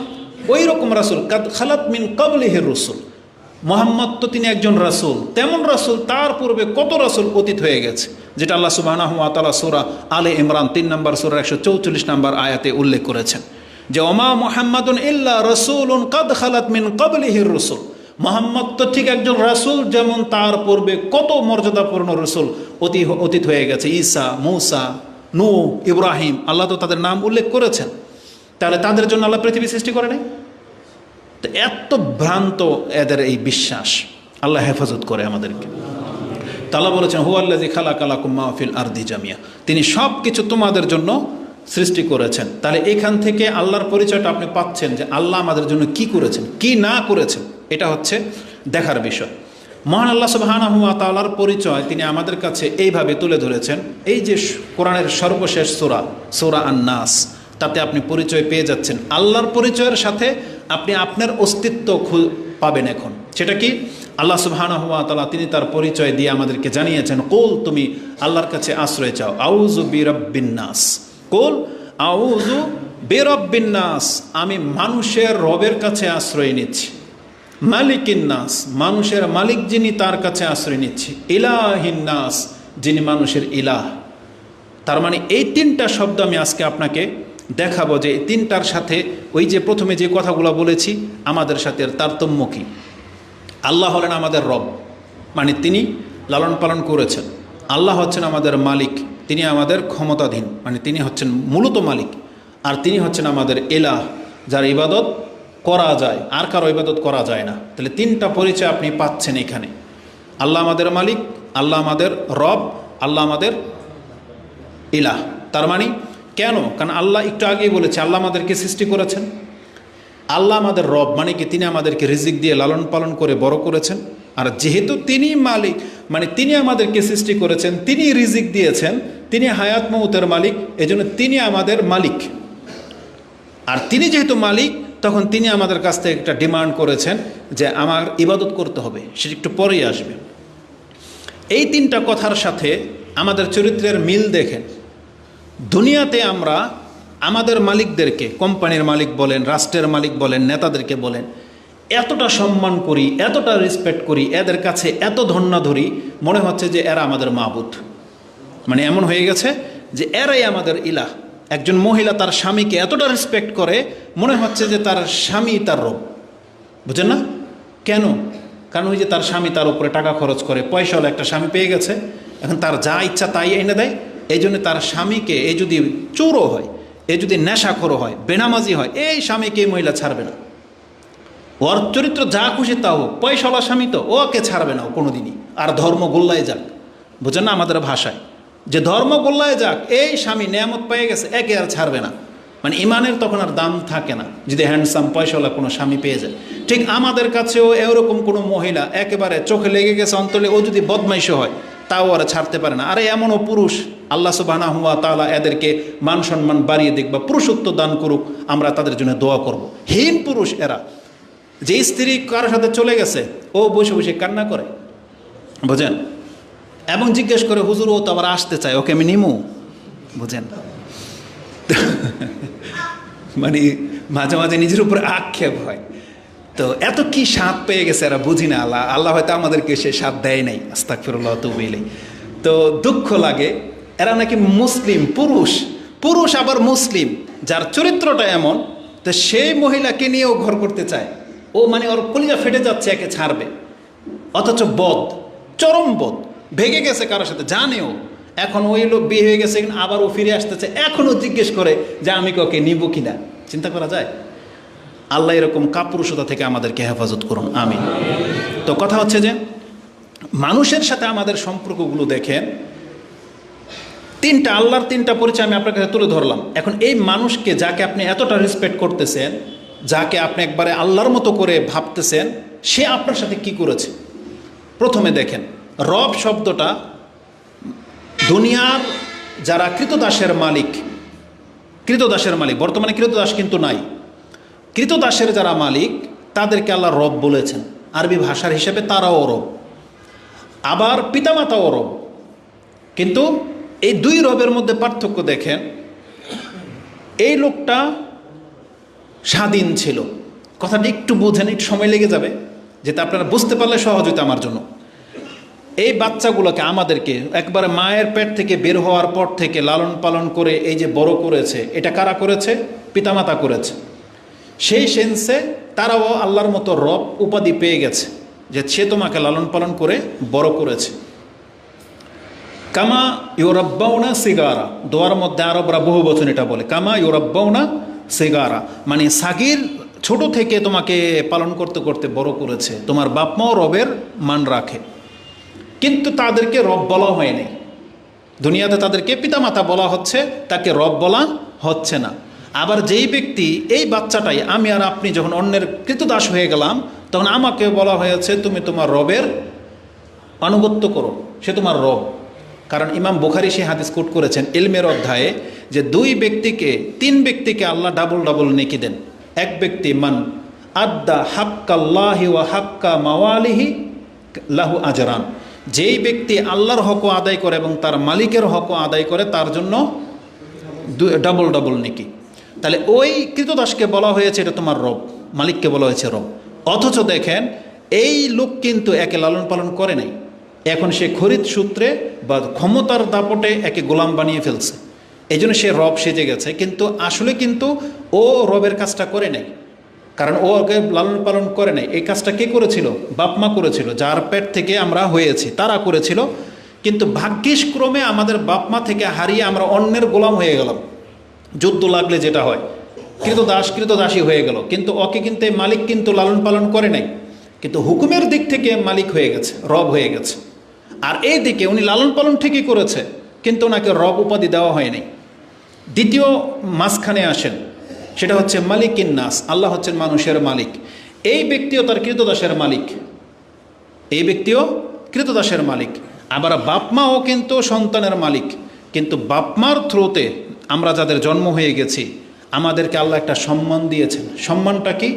ওই রকম রাসূল, কাদ খালাত মিন ক্বাবলিহির রাসূল। মুহাম্মদ তো তিনি একজন রাসূল, তেমন রাসূল তার পূর্বে কত রাসূল অতীত হয়ে গেছে, যেটা আল্লাহ সুবহানাহু ওয়া তাআলা সূরা আলে ইমরান ৩ নম্বর সূরার ১৪৪ নম্বর আয়াতে উল্লেখ করেছেন যে ওমা মুহাম্মাদুন ইল্লা রাসূলুন কাদ খালাত মিন ক্বাবলিহির রাসূল। মুহাম্মদ তো ঠিক একজন রাসূল, যেমন তার পূর্বে কত মর্যাদাপূর্ণ রাসূল অতীত হয়ে গেছে। ঈসা, মূসা, নূহ, ইব্রাহিম, আল্লাহ তো তাদের নাম উল্লেখ করেছেন। তাহলে তাদের জন্য আল্লাহ পৃথিবী সৃষ্টি করে নাই? তো এত ভ্রান্ত এদের এই বিশ্বাস, আল্লাহ হেফাজত করে আমাদেরকে। আল্লাহ বলেছেন হুয়াল্লাযী খালাকা লাকুম মা ফিল আরদি জামিয়া, তিনি সব কিছু তোমাদের জন্য সৃষ্টি করেছেন। তাহলে এখান থেকে আল্লাহর পরিচয়টা আপনি পাচ্ছেন যে আল্লাহ আমাদের জন্য কি করেছেন, কি না করেছেন, এটা হচ্ছে দেখার বিষয়। মহান আল্লাহ সুবহানাহু ওয়া তাআলার পরিচয় তিনি আমাদের কাছে এইভাবে তুলে ধরেছেন। এই যে কোরআনের সর্বশেষ সূরা, সূরা আন-নাস, তাতে আপনি পরিচয় পেয়ে যাচ্ছেন। আল্লাহর পরিচয়ের সাথে আপনি আপনার অস্তিত্ব পাবেন এখন। সেটা কি? আল্লাহ সুবহানাহু ওয়া তাআলা তিনি তার পরিচয় দিয়ে আমাদেরকে জানিয়েছেন, কুল, তুমি আল্লাহর কাছে আশ্রয় চাও। আউযু বিরাব্বিন নাস, কুল আউযু বিরাব্বিন নাস, আমি মানুষের রবের কাছে আশ্রয় নিচ্ছি। মালিকিন নাস, মানুষের মালিক যিনি তার কাছে আশ্রয় নিচ্ছি। ইলাহিন নাস, যিনি মানুষের ইলাহ। তার মানে এই তিনটা শব্দ আমি আজকে আপনাকে দেখাবো যে এই তিনটার সাথে ওই যে প্রথমে যে কথাগুলো বলেছি আমাদের সাথে তারতম্য কী। আল্লাহ হলেন আমাদের রব, মানে তিনি লালন পালন করেছেন। আল্লাহ হচ্ছেন আমাদের মালিক, তিনি আমাদের ক্ষমতাধীন, মানে তিনি হচ্ছেন মূলত মালিক। আর তিনি হচ্ছেন আমাদের ইলাহ, যার ইবাদত করা যায়, আর কারো ইবাদত করা যায় না। তাহলে তিনটা পরিচয় আপনি পাচ্ছেন এখানে। আল্লাহ আমাদের মালিক, আল্লাহ আমাদের রব, আল্লাহ আমাদের ইলাহ। তার মানে কেন? কারণ আল্লাহ একটু আগেই বলেছে আল্লাহ আমাদেরকে সৃষ্টি করেছেন। আল্লাহ আমাদের রব, মানে কি তিনি আমাদেরকে রিজিক দিয়ে লালন পালন করে বড় করেছেন। আর যেহেতু তিনি মালিক, মানে তিনি আমাদেরকে সৃষ্টি করেছেন, তিনি রিজিক দিয়েছেন, তিনি হায়াত মউতের মালিক, এজন্য তিনি আমাদের মালিক। আর তিনি যেহেতু মালিক, তখন তিনি আমাদের কাছ থেকে একটা ডিমান্ড করেছেন যে আমার ইবাদত করতে হবে, সেটা একটু পরেই আসবে। এই তিনটা কথার সাথে আমাদের চরিত্রের মিল দেখেন। দুনিয়াতে আমরা আমাদের মালিকদেরকে, কোম্পানির মালিক বলেন, রাষ্ট্রের মালিক বলেন, নেতাদেরকে বলেন, এতটা সম্মান করি, এতটা রেসপেক্ট করি, এদের কাছে এত ধন্য ধরি, মনে হচ্ছে যে এরা আমাদের মাবুদ। মানে এমন হয়ে গেছে যে এরাই আমাদের ইলাহ। একজন মহিলা তার স্বামীকে এতটা রেসপেক্ট করে, মনে হচ্ছে যে তার স্বামী তার রব। বুঝেন না? কেন? কারণ ওই যে তার স্বামী তার উপরে টাকা খরচ করে, পয়সাওয়ালা একটা স্বামী পেয়ে গেছে, এখন তার যা ইচ্ছা তাই এনে দেয়। এই জন্য তার স্বামীকে, এ যদি চোরও হয়, এ যদি নেশাখোরও হয়, বেনামাজি হয়, এই স্বামীকে এই মহিলা ছাড়বে না। ওর চরিত্র যা খুশি তা হোক, পয়সাওয়ালা স্বামী তো, ওকে ছাড়বে না কোনো দিনই। আর ধর্ম গোল্লায় যাক, বুঝেন না আমাদের ভাষায়, যে ধর্ম গোল্লায় যাক, এই স্বামী নেয়ামত পেয়ে গেছে, একে আর ছাড়বে না। মানে ইমানের তখন আর দাম থাকে না যদি হ্যান্ডসাম পয়সাওয়ালা কোনো স্বামী পেয়ে যায়। ঠিক আমাদের কাছেও এরকম কোনো মহিলা একেবারে চোখে লেগে গেছে অন্তরে, ও যদি বদমাইশও হয় তাও ওরা ছাড়তে পারে না। আরে এমনও পুরুষ, আল্লাহ সুবহানাহু ওয়া তাআলা এদেরকে মান সম্মান বাড়িয়ে দিক বা পুরুষত্ব দান করুক, আমরা তাদের জন্য দোয়া করব। হীন পুরুষ এরা, যে স্ত্রী কারোর সাথে চলে গেছে, ও বসে বসে কান্না করে, বুঝেন, এবং জিজ্ঞেস করে হুজুর ও তো আবার আসতে চায়, ওকে আমি নিমু, বুঝেন। মানে মাঝে মাঝে নিজের উপরে আক্ষেপ হয়। তো এত কি স্বাদ পেয়ে গেছে এরা, বুঝি না। আল্লাহ হয়তো আমাদেরকে সে স্বাদ দেয় নাই, আস্তাগফিরুল্লাহ ওয়া আতুবু ইলাইহি। তো দুঃখ লাগে, এরা নাকি মুসলিম পুরুষ আবার মুসলিম, যার চরিত্রটা এমন, তো সেই মহিলাকে নিয়েও ঘর করতে চায়। ও মানে ওর কলিজা ফেটে যাচ্ছে, একে ছাড়বে, অথচ চরম বদ, ভেগে গেছে কারোর সাথে, জানেও এখন ওই লোক বিয়ে হয়ে গেছে, আবার ও ফিরে আসতেছে, এখনও জিজ্ঞেস করে যে আমি ওকে নিব কিনা। চিন্তা করা যায়? আল্লাহ এরকম কাপুরুষতা থেকে আমাদেরকে হেফাজত করুন, আমিন। তো কথা হচ্ছে যে মানুষের সাথে আমাদের সম্পর্কগুলো দেখেন, আল্লাহর তিনটা পরিচয় আমি আপনার কাছে তুলে ধরলাম। এখন এই মানুষকে, যাকে আপনি এতটা রেসপেক্ট করতেছেন, যাকে আপনি একবারে আল্লাহর মতো করে ভাবতেছেন, সে আপনার সাথে কি করেছে? প্রথমে দেখেন, রব শব্দটা দুনিয়ার যারা কৃতদাসের মালিক, বর্তমানে কৃতদাস কিন্তু নাই, কৃতদাসের যারা মালিক তাদেরকে আল্লাহ রব বলেছেন। আরবি ভাষার হিসেবে তারাও রব, আবার পিতামাতাও রব। কিন্তু এই দুই রবের মধ্যে পার্থক্য দেখেন। এই লোকটা স্বাধীন ছিল, কথাটা একটু বোঝেন, একটু সময় লেগে যাবে, যেটা আপনারা বুঝতে পারলে সহজ হতো আমার জন্য। এই বাচ্চাগুলোকে, আমাদেরকে একবারে মায়ের পেট থেকে বের হওয়ার পর থেকে লালন পালন করে এই যে বড় করেছে, এটা কারা করেছে? পিতামাতা করেছে। সেই সেন্সে তারাও আল্লাহর মতো রব উপাধি পেয়ে গেছে, যে সে তোমাকে লালন পালন করে বড় করেছে। কামা ইউরাব্বাউনা সিগারা, দোয়ার মধ্যে আরবরা বহু বচন এটা বলে, কামা ইউরাব্বাউনা সিগারা, মানে সাগির ছোট থেকে তোমাকে পালন করতে করতে বড় করেছে। তোমার বাপ মাও রবের মান রাখে, কিন্তু তাদেরকে রব বলা হয়নি। দুনিয়াতে তাদেরকে পিতামাতা বলা হচ্ছে, তাকে রব বলা হচ্ছে না। আবার যেই ব্যক্তি, এই বাচ্চাটাই, আমি আর আপনি যখন অন্যের কৃতদাস হয়ে গেলাম, তখন আমাকে বলা হয়েছে তুমি তোমার রবের আনুগত্য করো, সে তোমার রব। কারণ ইমাম বুখারী সে হাদিস কোট করেছেন ইলমের অধ্যায়ে, যে তিন ব্যক্তিকে আল্লাহ ডাবল ডাবল নেকি দেন। এক ব্যক্তি, মান আদ্দা হাক্কাল্লাহি ওয়া হাক্কা মাওয়ালিহি লাহু আজরান, যেই ব্যক্তি আল্লাহর হকও আদায় করে এবং তার মালিকের হকও আদায় করে, তার জন্য ডাবল ডাবল নেকি। তাহলে ওই কৃতদাসকে বলা হয়েছে এটা তোমার রব, মালিককে বলা হয়েছে রব। অথচ দেখেন, এই লোক কিন্তু একে লালন পালন করে নাই, এখন সে খরিদ সূত্রে বা ক্ষমতার দাপটে একে গোলাম বানিয়ে ফেলছে, এই জন্য সে রব সেজে গেছে। কিন্তু আসলে কিন্তু ও রবের কাজটা করে নাই, কারণ ও ওকে লালন পালন করে নাই। এই কাজটা কে করেছিল? বাপ মা করেছিল, যার পেট থেকে আমরা হয়েছি তারা করেছিল। কিন্তু ভাগ্যিসক্রমে আমাদের বাপ মা থেকে হারিয়ে আমরা অন্যের গোলাম হয়ে গেলাম। যুদ্ধ লাগলে যেটা হয়, কৃতদাসী হয়ে গেল, কিন্তু ওকে কিন্তু মালিক কিন্তু লালন পালন করে নাই, কিন্তু হুকুমের দিক থেকে মালিক হয়ে গেছে, রব হয়ে গেছে। আর এই দিকে উনি লালন পালন ঠিকই করেছে, কিন্তু ওনাকে রব উপাধি দেওয়া হয়নি। দ্বিতীয় মাঝখানে আসেন, সেটা হচ্ছে মালিকিন নাস, আল্লাহ হচ্ছেন মানুষের মালিক। এই ব্যক্তিও তার কৃতদাসের মালিক, আবার বাপমাও কিন্তু সন্তানের মালিক। কিন্তু বাপমার থ্রুতে আমরা যাদের জন্ম হয়ে গেছি, আমাদেরকে আল্লাহ একটা সম্মান দিয়েছেন। সম্মানটা কি?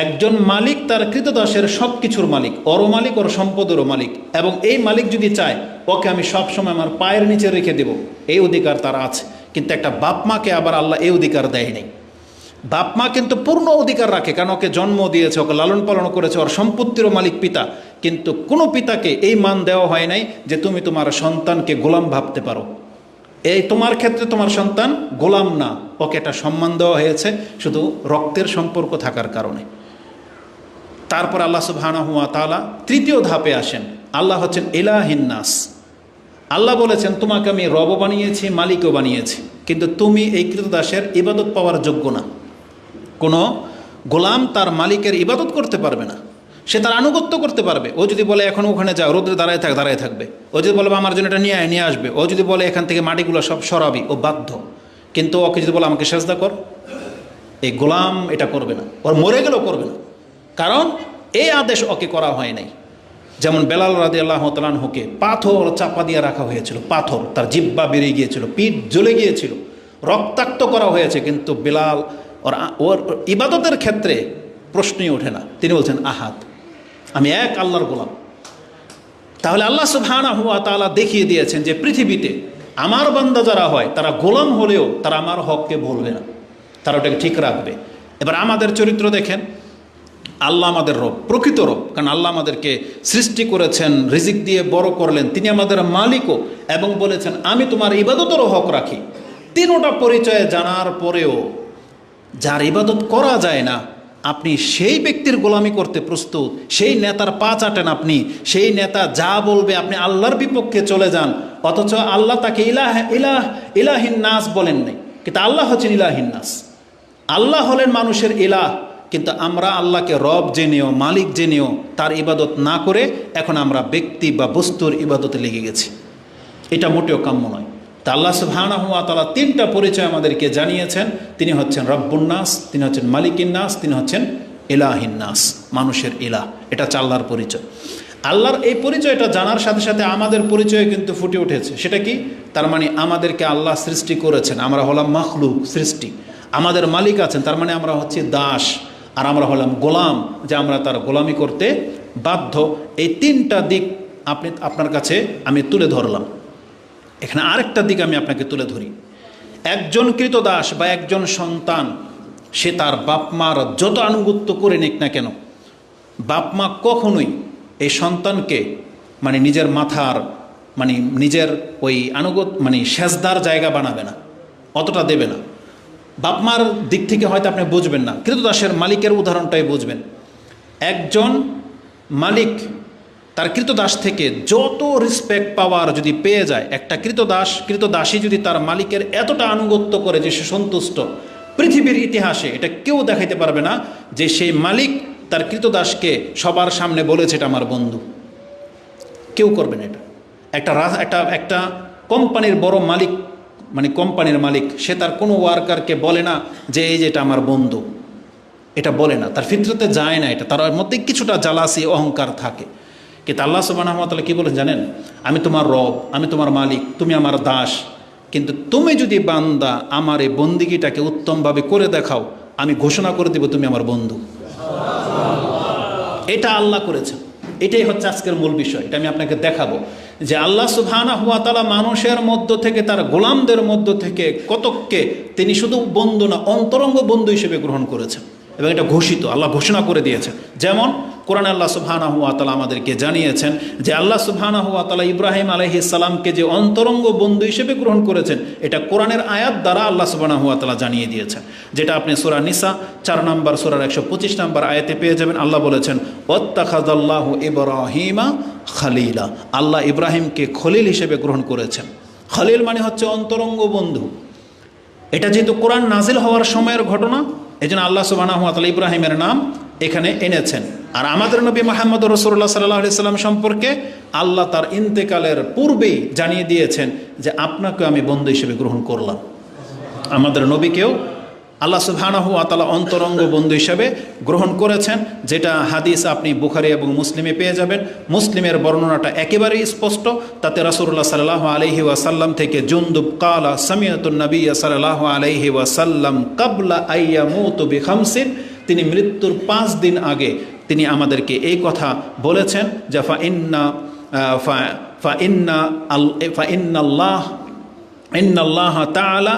একজন মালিক তার কৃতদাসের সব কিছুর মালিক, ওর মালিক, ওর সম্পদেরও মালিক। এবং এই মালিক যদি চায়, ওকে আমি সবসময় আমার পায়ের নিচে রেখে দেব, এই অধিকার তার আছে। কিন্তু একটা বাপ মাকে আবার আল্লাহ এই অধিকার দেয়নি। বাপ মা কিন্তু পূর্ণ অধিকার রাখে, কারণ ওকে জন্ম দিয়েছে, ওকে লালন পালন করেছে, ওর সম্পত্তিরও মালিক পিতা। কিন্তু কোনো পিতাকে এই মান দেওয়া হয় নাই যে তুমি তোমার সন্তানকে গোলাম ভাবতে পারো। এই তোমার ক্ষেত্রে তোমার সন্তান গোলাম না, ওকে একটা সম্মান দেওয়া হয়েছে শুধু রক্তের সম্পর্ক থাকার কারণে। তারপর আল্লাহ সুবহানাহু ওয়া তাআলা তৃতীয় ধাপে আসেন। আল্লাহ হচ্ছেন ইলাহিন নাস। আল্লাহ বলেছেন তোমাকে আমি রব বানিয়েছি, মালিকও বানিয়েছি, কিন্তু তুমি এই কৃতদাসের ইবাদত পাওয়ার যোগ্য না। কোনো গোলাম তার মালিকের ইবাদত করতে পারবে না, সে তার আনুগত্য করতে পারবে। ও যদি বলে এখন ওখানে যাও, রোদ্রে দাঁড়ায় থাকবে। ও যদি বলে আমার জন্য এটা নিয়ে আসবে। ও যদি বলে এখান থেকে মাটিগুলো সব সরাবি, ও বাধ্য। কিন্তু ওকে যদি বলে আমাকে সেজদা কর, এই গোলাম এটা করবে না, ওর মরে গেলেও করবে না, কারণ এই আদেশ ওকে করা হয় নাই। যেমন বেলাল রাদিয়াল্লাহু তাআলা আনহুকে পাথর চাপা দিয়ে রাখা হয়েছিল, পাথর, তার জিহ্বা বেরিয়ে গিয়েছিল, পিঠ জ্বলে গিয়েছিল, রক্তাক্ত করা হয়েছে, কিন্তু বেলাল ওর ইবাদতের ক্ষেত্রে প্রশ্নই ওঠে না। তিনি বলছেন আহাদ, আমি এক আল্লাহর গোলাম। তাহলে আল্লাহ সুবহানাহু ওয়া তাআলা দেখিয়ে দিয়েছেন যে পৃথিবীতে আমার বান্দা যারা হয়, তারা গোলাম হলেও তারা আমার হককে ভুলবে না, তারা ওটাকে ঠিক রাখবে। এবার আমাদের চরিত্র দেখেন, আল্লাহ আমাদের রব, প্রকৃত রব, কারণ আল্লাহ আমাদেরকে সৃষ্টি করেছেন, রিজিক দিয়ে বড় করলেন, তিনি আমাদের মালিকও, এবং বলেছেন আমি তোমার ইবাদতেরও হক রাখি। তিনোটা পরিচয় জানার পরেও যার ইবাদত করা যায় না, আপনি সেই ব্যক্তির গোলামি করতে প্রস্তুত, সেই নেতার পা চাটেন আপনি, সেই নেতা যা বলবে আপনি আল্লাহর বিপক্ষে চলে যান। অথচ আল্লাহ তাকে ইলাহিন নাস বলেন নাই, কিন্তু আল্লাহ হচ্ছেন ইলাহিন নাস। আল্লাহ হলেন মানুষের ইলাহ, কিন্তু আমরা আল্লাহকে রব জেনেও মালিক জেনেও তার ইবাদত না করে এখন আমরা ব্যক্তি বা বস্তুর ইবাদতে লেগে গেছি। এটা মোটেও কাম্য নয়। তা আল্লাহ সুবহানাহু ওয়া তাআলা তিনটা পরিচয় আমাদেরকে জানিয়েছেন। তিনি হচ্ছেন রব্বুন নাস, তিনি হচ্ছেন মালিকিন নাস, তিনি হচ্ছেন ইলাহিন নাস, মানুষের ইলাহ। এটা হচ্ছে আল্লাহর পরিচয়। আল্লাহর এই পরিচয়টা জানার সাথে সাথে আমাদের পরিচয় কিন্তু ফুটে উঠেছে। সেটা কি? তার মানে আমাদেরকে আল্লাহ সৃষ্টি করেছেন, আমরা হলাম মাখলুক, সৃষ্টি। আমাদের মালিক আছেন, তার মানে আমরা হচ্ছি দাস। আর আমরা হলাম গোলাম, যে আমরা তার গোলামি করতে বাধ্য। এই তিনটা দিক আপনার কাছে আমি তুলে ধরলাম। এখানে আরেকটা দিক আমি আপনাকে তুলে ধরি। একজন কৃতদাস বা একজন সন্তান, সে তার বাপ মার যত আনুগত্য করে নিক না কেন, বাপ মা কখনোই এই সন্তানকে মানে নিজের মাথার মানে নিজের ওই সেজদার জায়গা বানাবে না, অতটা দেবে না। বাপ মার দিক থেকে হয়তো আপনি বুঝবেন না, কৃতদাসের মালিকের উদাহরণটাই বুঝবেন। একজন মালিক তার কৃতদাস থেকে যত রেসপেক্ট পাওয়ার যদি পেয়ে যায়, একটা কৃতদাসী যদি তার মালিকের এতটা আনুগত্য করে যে সে সন্তুষ্ট, পৃথিবীর ইতিহাসে এটা কেউ দেখাইতে পারবে না যে সেই মালিক তার কৃতদাসকে সবার সামনে বলেছে এটা আমার বন্ধু। কেউ করবে না এটা। একটা কোম্পানির বড় মালিক, মানে কোম্পানির মালিক, সে তার কোনো ওয়ার্কারকে বলে না যে এই যে এটা আমার বন্ধু, এটা বলে না, তার ফিতরতে যায় না এটা, তার মধ্যে কিছুটা জালাসি অহংকার থাকে। কিন্তু আল্লাহ সুবহানাহু ওয়া তাআলা কি বলেন জানেন? আমি তোমার রব, আমি তোমার মালিক, তুমি আমার দাস, কিন্তু তুমি যদি বান্দা আমার এই বন্দিগিটাকে উত্তমভাবে করে দেখাও, আমি ঘোষণা করে দেব তুমি আমার বন্ধু। এটা আল্লাহ করেছেন। এটাই হচ্ছে আজকের মূল বিষয়। এটা আমি আপনাকে দেখাবো যে আল্লাহ সুবহানাহু ওয়া তাআলা মানুষের মধ্য থেকে, তার গোলামদের মধ্য থেকে কতককে তিনি শুধু বন্ধু না, অন্তরঙ্গ বন্ধু হিসেবে গ্রহণ করেছেন। এবং এটা ঘোষিত, আল্লাহ ঘোষণা করে দিয়েছেন। যেমন কোরআনে আল্লাহ সুবহানাহু ওয়া তাআলা আমাদেরকে জানিয়েছেন যে আল্লাহ সুবহানাহু ওয়া তাআলা ইব্রাহিম আলাইহিস সালামকে যে অন্তরঙ্গ বন্ধু হিসেবে গ্রহণ করেছেন, এটা কোরআনের আয়াত দ্বারা আল্লাহ সুবহানাহু ওয়া তাআলা জানিয়ে দিয়েছেন। যেটা আপনি সূরা নিসা 4 নম্বর সূরার 125 নম্বর আয়াতে পেয়ে যাবেন। আল্লাহ বলেছেন ওয়াত্তাখাযাল্লাহু ইব্রাহিমা খলিলা, আল্লাহ ইব্রাহিমকে খলিল হিসেবে গ্রহণ করেছেন। খলিল মানে হচ্ছে অন্তরঙ্গ বন্ধু। এটা যেহেতু কোরআন নাজিল হওয়ার সময়ের ঘটনা, এই জন্য আল্লাহ সুবহানাহু ওয়া তাআলা ইব্রাহিমের নাম এখানে এনেছেন। আর আমাদের নবী মুহাম্মদ রাসূলুল্লাহ সাল্লাল্লাহু আলাইহি সাল্লাম সম্পর্কে আল্লাহ তার ইন্তেকালের পূর্বেই জানিয়ে দিয়েছেন যে আপনাকে আমি বন্ধু হিসেবে গ্রহণ করলাম। আমাদের নবীকেও আল্লাহ সুবহানাহু ওয়া তাআলা অন্তরঙ্গ বন্ধু হিসেবে গ্রহণ করেছেন, যেটা হাদিস আপনি বুখারী এবং মুসলিমে পেয়ে যাবেন। মুসলিমের বর্ণনাটা একেবারেই স্পষ্ট। তাতে রাসূলুল্লাহ সাল্লাল্লাহু আলাইহি ওয়াসাল্লাম থেকে জুনদুব কালা সামিআতুন নবিয়্য সাল্লাল্লাহু আলাইহি ওয়াসাল্লাম ক্বাবলা আইয়ামুতু বিখামসিন, তিনি মৃত্যুর 5 দিন আগে তিনি আমাদেরকে এই কথা বলেছেন যে ইন্নাল্লাহ তাআলা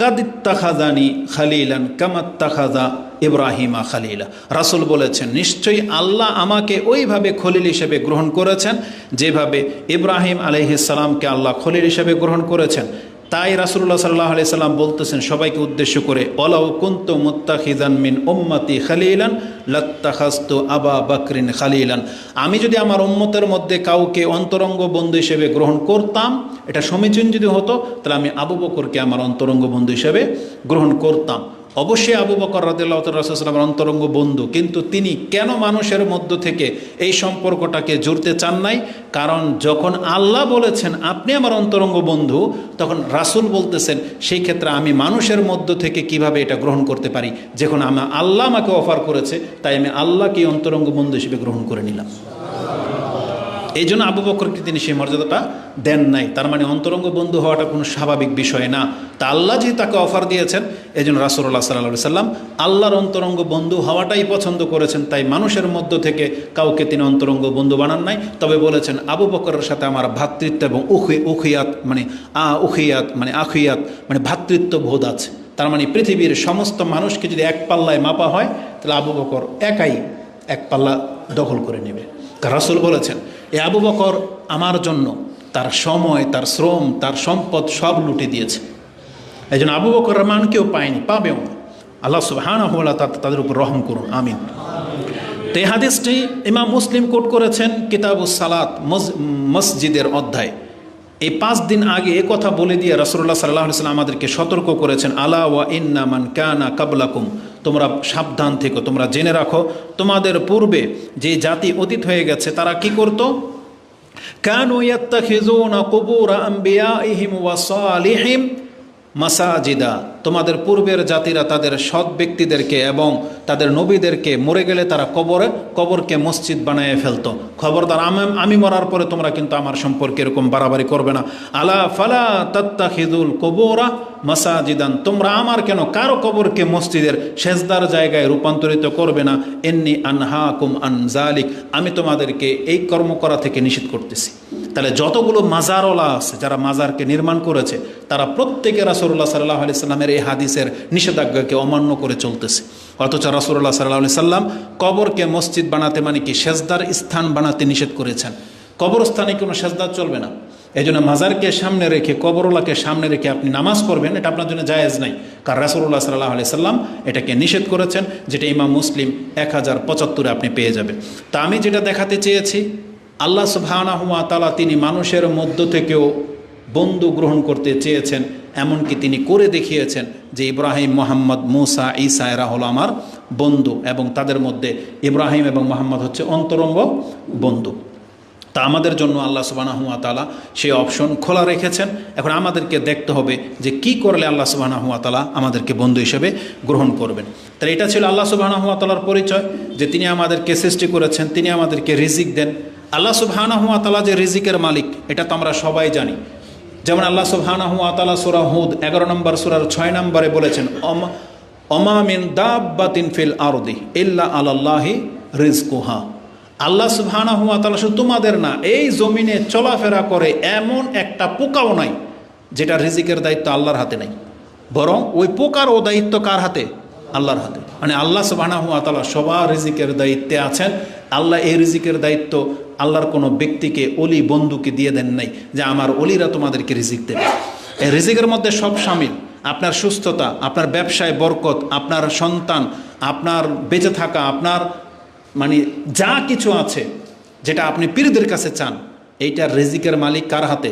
কাদ ইত্তাখাযানি খালিলান কামা ইত্তাখাযা ইব্রাহিমা খালিলা। রাসূল বলেছেন নিশ্চয়ই আল্লাহ আমাকে ওইভাবে খলিল হিসেবে গ্রহণ করেছেন যেভাবে ইব্রাহিম আলাইহিস সালামকে আল্লাহ খলিল হিসেবে গ্রহণ করেছেন। তাই রাসূলুল্লাহ সাল্লাল্লাহু আলাইহি সাল্লাম বলতেছেন সবাইকে উদ্দেশ্য করে, ওয়ালাউ কুনতু মুত্তাখিযান মিন উম্মতি খালিলান লাত্তাখাযতু আবা বকরিন খালিলান, আমি যদি আমার উম্মতের মধ্যে কাউকে অন্তরঙ্গ বন্ধু হিসেবে গ্রহণ করতাম, এটা সমীচীন যদি হতো, তাহলে আমি আবু বকরকে আমার অন্তরঙ্গ বন্ধু হিসেবে গ্রহণ করতাম। অবশ্যই আবু বকর রাদিয়াল্লাহু তাআলা রাসূলুল্লাহর অন্তরঙ্গ বন্ধু, কিন্তু তিনি কেন মানুষের মধ্য থেকে এই সম্পর্কটাকে জুড়তে চান নাই? কারণ যখন আল্লাহ বলেছেন আপনি আমার অন্তরঙ্গ বন্ধু, তখন রাসূল বলতেছেন সেই ক্ষেত্রে আমি মানুষের মধ্য থেকে কিভাবে এটা গ্রহণ করতে পারি? যখন আল্লাহ আমাকে অফার করেছে, তাই আমি আল্লাহকে অন্তরঙ্গ বন্ধু হিসেবে গ্রহণ করে নিলাম। এই জন্য আবু বকরকে তিনি সেই মর্যাদাটা দেন নাই। তার মানে অন্তরঙ্গ বন্ধু হওয়াটা কোনো স্বাভাবিক বিষয় না। তা আল্লাহ যেহেতু তাকে অফার দিয়েছেন, এই জন্য রাসূলুল্লাহ সাল্লাল্লাহু আলাইহি সাল্লাম আল্লাহর অন্তরঙ্গ বন্ধু হওয়াটাই পছন্দ করেছেন। তাই মানুষের মধ্য থেকে কাউকে তিনি অন্তরঙ্গ বন্ধু বানান নাই। তবে বলেছেন আবু বকরের সাথে আমার ভ্রাতৃত্ব এবং উখিয়াত মানে ভ্রাতৃত্ব বোধ আছে। তার মানে পৃথিবীর সমস্ত মানুষকে যদি এক পাল্লায় মাপা হয়, তাহলে আবু বকর একাই এক পাল্লা দখল করে নেবে। রাসূল বলেছেন এ আবু বকর আমার জন্য তার সময়, তার শ্রম, তার সম্পদ সব লুটে দিয়েছে। এই জন্য আবু বকরের মান কেউ পায়নি, পাবেও না। আল্লাহ সুবহানাহু ওয়া তাআলা তাদের উপর রহম করুন, আমিন। তো এই হাদিসটি ইমাম মুসলিম কোট করেছেন কিতাবুস সালাত মসজিদের অধ্যায়। এই 5 দিন আগে এ কথা বলে দিয়ে রাসূলুল্লাহ সাল্লাল্লাহু আলাইহি ওয়াসাল্লাম আমাদেরকে সতর্ক করেছেন, আলা ওয়া ইন্না মান কানা ক্বাবলাকুম, তোমরা সাবধান থেকো, তোমরা জেনে রাখো তোমাদের পূর্বে যে জাতি অতীত হয়ে গেছে তারা কি করত, কানু ইয়াত্তাখিযুনা কুবুর আম্বিয়াইহিম ওয়া সালিহিম মাসাজিদা, তোমাদের পূর্বের জাতিরা তাদের সৎ ব্যক্তিদেরকে এবং তাদের নবীদেরকে মরে গেলে তারা কবরকে মসজিদ বানিয়ে ফেলতো। খবরদার আমি মরার পরে তোমরা কিন্তু আমার সম্পর্কে এরকম বাড়াবাড়ি করবে না। আলা ফালা তাত্তাখিযুল কুবুরা মাসাজিদান, তোমরা আমার কেন কারো কবরকে মসজিদের সেজদার জায়গায় রূপান্তরিত করবে না। ইন্নী আনহাকুম আন যালিক, আমি তোমাদেরকে এই কর্ম করা থেকে নিষেধ করতেছি। তাহলে যতগুলো মাজারওয়ালা আছে যারা মাজারকে নির্মাণ করেছে তারা প্রত্যেকে রাসূলুল্লাহ সাল্লাল্লাহু আলাইহি সাল্লামের এই হাদিসের নিষেধাজ্ঞাকে অমান্য করে চলতেছে। অথচ রাসূলুল্লাহ সাল্লাল্লাহু আলাইহি সাল্লাম কবরকে মসজিদ বানাতে মানে কি সেজদার স্থান বানাতে নিষেধ করেছেন। কবরস্থানে কোনো সেজদা চলবে না। এই জন্য মাজারকে সামনে রেখে কবরওয়ালাকে সামনে রেখে আপনি নামাজ পড়বেন, এটা আপনার জন্য জায়েজ নাই। কারণ রাসূলুল্লাহ সাল্লাল্লাহু আলাইহি সাল্লাম এটাকে নিষেধ করেছেন, যেটা ইমাম মুসলিম 1075 আপনি পেয়ে যাবেন। তা আমি যেটা দেখাতে চেয়েছি, আল্লাহ সুবহানাহু ওয়া তাআলা তিনি মানুষের মধ্য থেকেও বন্ধু গ্রহণ করতে চেয়েছেন, এমনকি তিনি করে দেখিয়েছেন যে ইব্রাহিম, মুহাম্মদ, মুসা, ঈসা এরা হলো আমার বন্ধু, এবং তাদের মধ্যে ইব্রাহিম এবং মুহাম্মদ হচ্ছে অন্তরঙ্গ বন্ধু। তা আমাদের জন্য আল্লাহ সুবহানাহু ওয়া তাআলা সেই অপশন খোলা রেখেছেন। এখন আমাদেরকে দেখতে হবে যে কি করলে আল্লাহ সুবহানাহু ওয়া তাআলা আমাদেরকে বন্ধু হিসেবে গ্রহণ করবেন। তাহলে এটা ছিল আল্লাহ সুবহানাহু ওয়া তাআলার পরিচয়, যে তিনি আমাদেরকে সৃষ্টি করেছেন, তিনি আমাদেরকে রিজিক দেন। আল্লাহ সুবহানাহু ওয়া তাআলা যে রিজিকের মালিক এটা তো আমরা সবাই জানি। যেমন আল্লাহ সুবহানাহু ওয়া তাআলা সূরা হুদ 11 নম্বর সূরার 6 নম্বরে বলেছেন, ওমা মিন দাব্বাতিন ফিল আরদি ইল্লা আলাল্লাহি রিজকুহা। আল্লাহ সুবহানাহু ওয়া তাআলা শুধু তোমাদের না, এই জমিনে চলাফেরা করে এমন একটা পোকাও নাই যেটা রিজিকের দায়িত্ব আল্লাহর হাতে নাই, বরং ওই পোকার ও দায়িত্ব কার হাতে? আল্লাহর হাতে। মানে আল্লাহ সুবহানাহু ওয়া তাআলা সবার রিজিকের দায়িত্বে আছেন। আল্লাহ এই রিজিকের দায়িত্ব আল্লাহর কোনো ব্যক্তিকে, অলি বন্ধুকে দিয়ে দেন নাই যে আমার অলিরা তোমাদেরকে রিজিক দেবে। এই রিজিকের মধ্যে সব শামিল, আপনার সুস্থতা, আপনার ব্যবসায় বরকত, আপনার সন্তান, আপনার বেঁচে থাকা, আপনার মানে যা কিছু আছে যেটা আপনি পীরদের কাছে চান, এইটার রিজিকের মালিক কার হাতে?